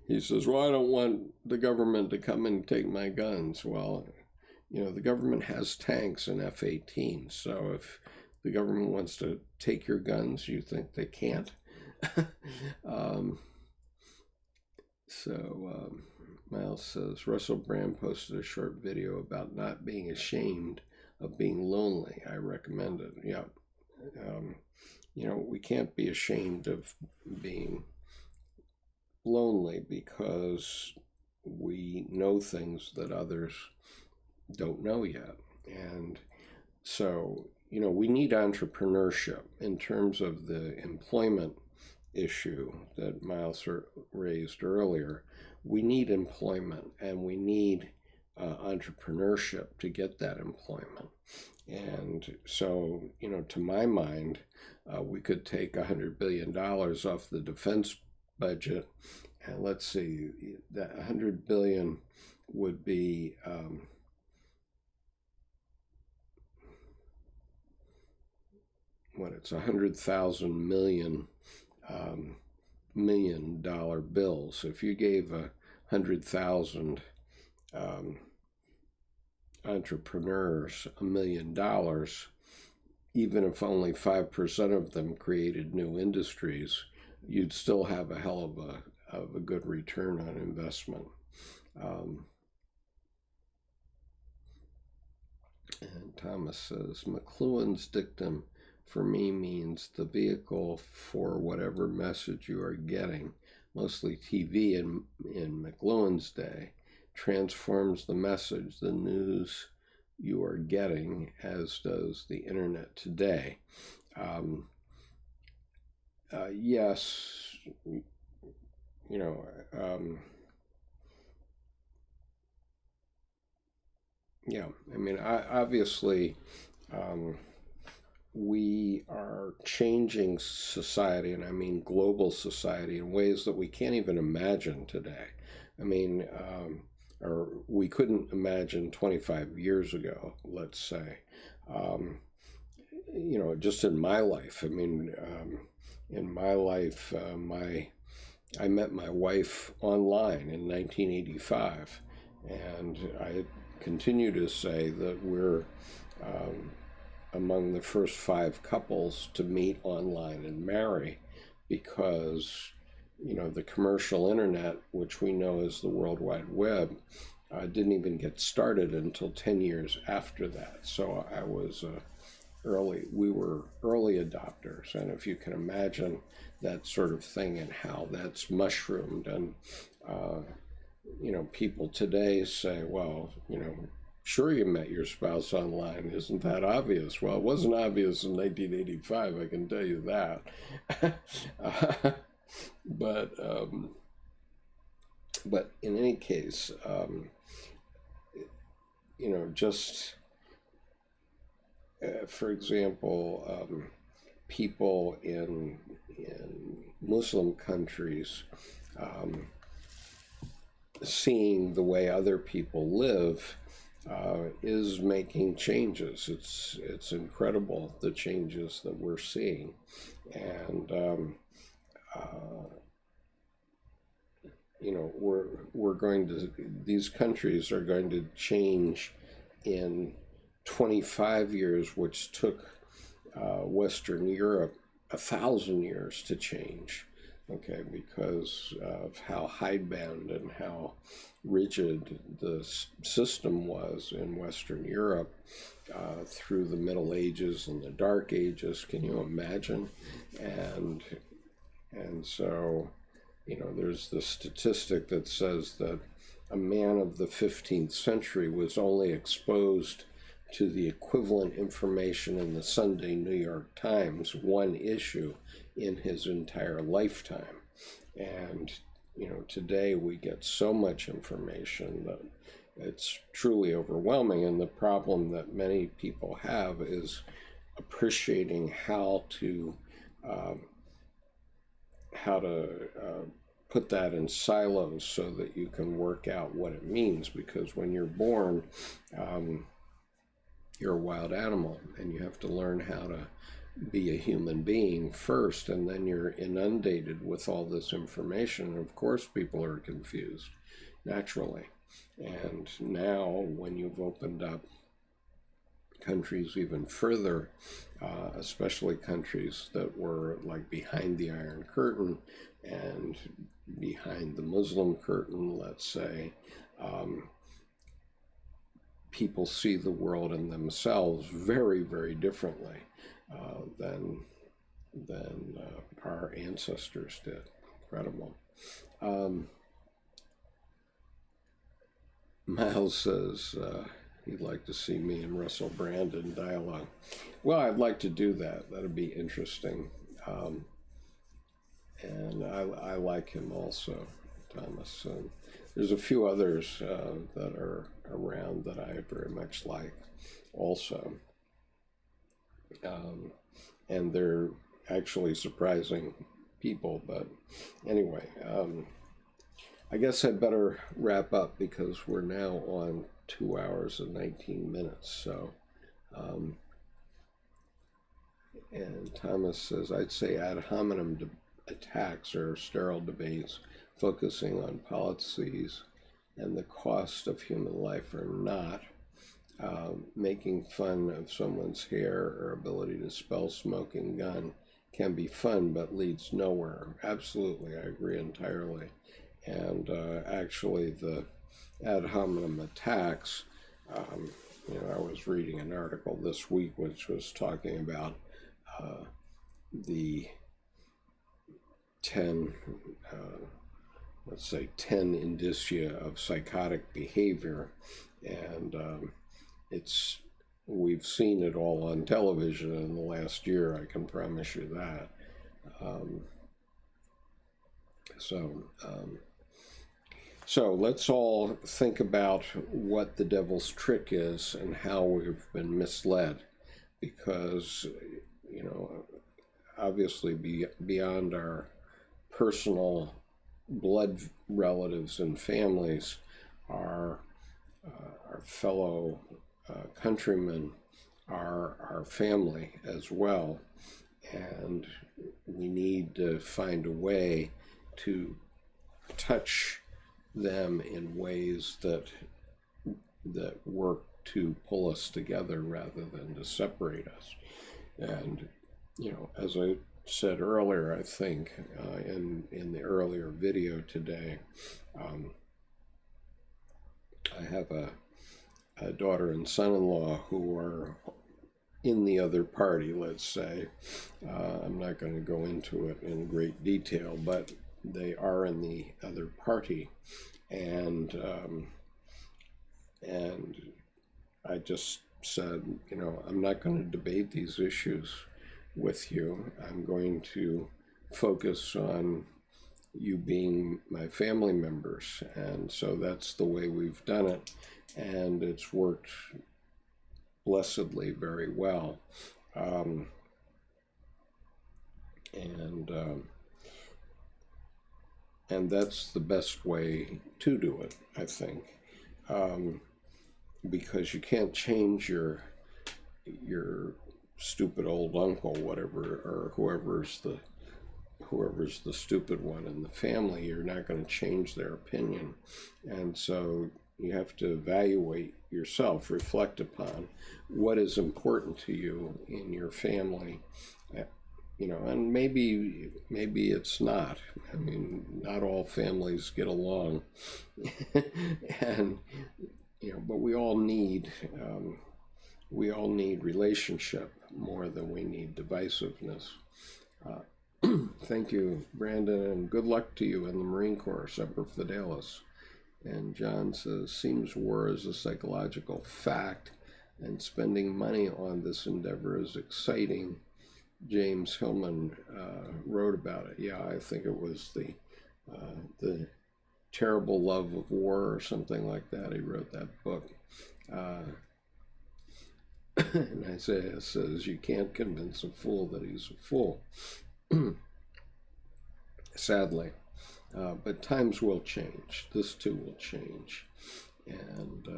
he says, well, I don't want the government to come and take my guns. Well, the government has tanks and F-18, so if the government wants to take your guns, you think they can't? Miles says, Russell Brand posted a short video about not being ashamed of being lonely. I recommend it. Yeah. We can't be ashamed of being lonely because we know things that others don't know yet. And so, we need entrepreneurship in terms of the employment issue that Miles raised earlier. We need employment, and we need entrepreneurship to get that employment. And so, to my mind, we could take $100 billion off the defense budget, and let's see, that $100 billion would be what it's 100,000 million-dollar bills. If you gave 100,000 entrepreneurs $1 million, even if only 5% of them created new industries, you'd still have a hell of a good return on investment. And Thomas says, McLuhan's dictum for me means the vehicle for whatever message you are getting, mostly TV in McLuhan's day, transforms the message, the news you are getting, as does the internet today. Yes, yeah, I mean, obviously, we are changing society, and I mean global society, in ways that we can't even imagine today. I mean, or we couldn't imagine 25 years ago, let's say. Just in my life, I mean, in my life, I met my wife online in 1985, and I continue to say that we're among the first 5 couples to meet online and marry, because the commercial internet, which we know as the World Wide Web, didn't even get started until 10 years after that. So we were early adopters, and if you can imagine that sort of thing and how that's mushroomed, and people today say, well, sure, you met your spouse online. Isn't that obvious? Well, it wasn't obvious in 1985, I can tell you that. But in any case, for example, people in Muslim countries seeing the way other people live is making changes. It's incredible, the changes that we're seeing, and these countries are going to change in 25 years, which took Western Europe 1,000 years to change. Okay, because of how hidebound and how rigid the system was in Western Europe through the Middle Ages and the Dark Ages. Can you imagine? And so, there's the statistic that says that a man of the 15th century was only exposed to the equivalent information in the Sunday New York Times, one issue, in his entire lifetime. And today we get so much information that it's truly overwhelming, and the problem that many people have is appreciating how to put that in silos so that you can work out what it means, because when you're born, you're a wild animal, and you have to learn how to be a human being first, and then you're inundated with all this information. And of course, people are confused, naturally. And now, when you've opened up countries even further, especially countries that were like behind the Iron Curtain and behind the Muslim curtain, let's say, people see the world and themselves very, very differently than our ancestors did. Incredible. Miles says he'd like to see me and Russell Brand in dialogue. Well, I'd like to do that. That'd be interesting. And I like him also, Thomas. And there's a few others that are around that I very much like also. And they're actually surprising people. But anyway, I guess I'd better wrap up, because we're now on 2 hours and 19 minutes. So And Thomas says, I'd say ad hominem attacks or sterile debates focusing on policies and the cost of human life are not. Making fun of someone's hair or ability to spell smoking gun can be fun but leads nowhere. Absolutely, I agree entirely. And actually the ad hominem attacks, I was reading an article this week which was talking about the 10 indicia of psychotic behavior, and we've seen it all on television in the last year, I can promise you that. So let's all think about what the devil's trick is and how we've been misled, because obviously beyond our personal blood relatives and families, our fellow countrymen are our family as well, and we need to find a way to touch them in ways that work to pull us together rather than to separate us. And as I said earlier, I think in the earlier video today, I have a daughter and son-in-law who are in the other party, let's say. I'm not going to go into it in great detail, but they are in the other party, and I just said, I'm not going to debate these issues with you. I'm going to focus on you being my family members, and so that's the way we've done it, and it's worked blessedly very well. And that's the best way to do it, I think, because you can't change your stupid old uncle, whatever, or whoever's the stupid one in the family. You're not going to change their opinion, and so you have to evaluate yourself, reflect upon what is important to you in your family. And maybe it's not. I mean, not all families get along, and but we all need relationship more than we need divisiveness. Thank you, Brandon, and good luck to you in the Marine Corps, Semper Fidelis. And John says, seems war is a psychological fact, and spending money on this endeavor is exciting. James Hillman wrote about it. Yeah, I think it was the Terrible Love of War or something like that. He wrote that book. And Isaiah says, you can't convince a fool that he's a fool. Sadly. But times will change. This too will change. And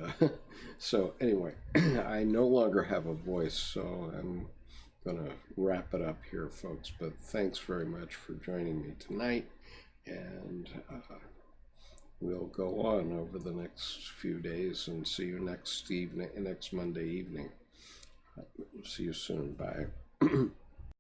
so anyway, I no longer have a voice, so I'm going to wrap it up here, folks. But thanks very much for joining me tonight. And we'll go on over the next few days and see you next Monday evening. See you soon. Bye.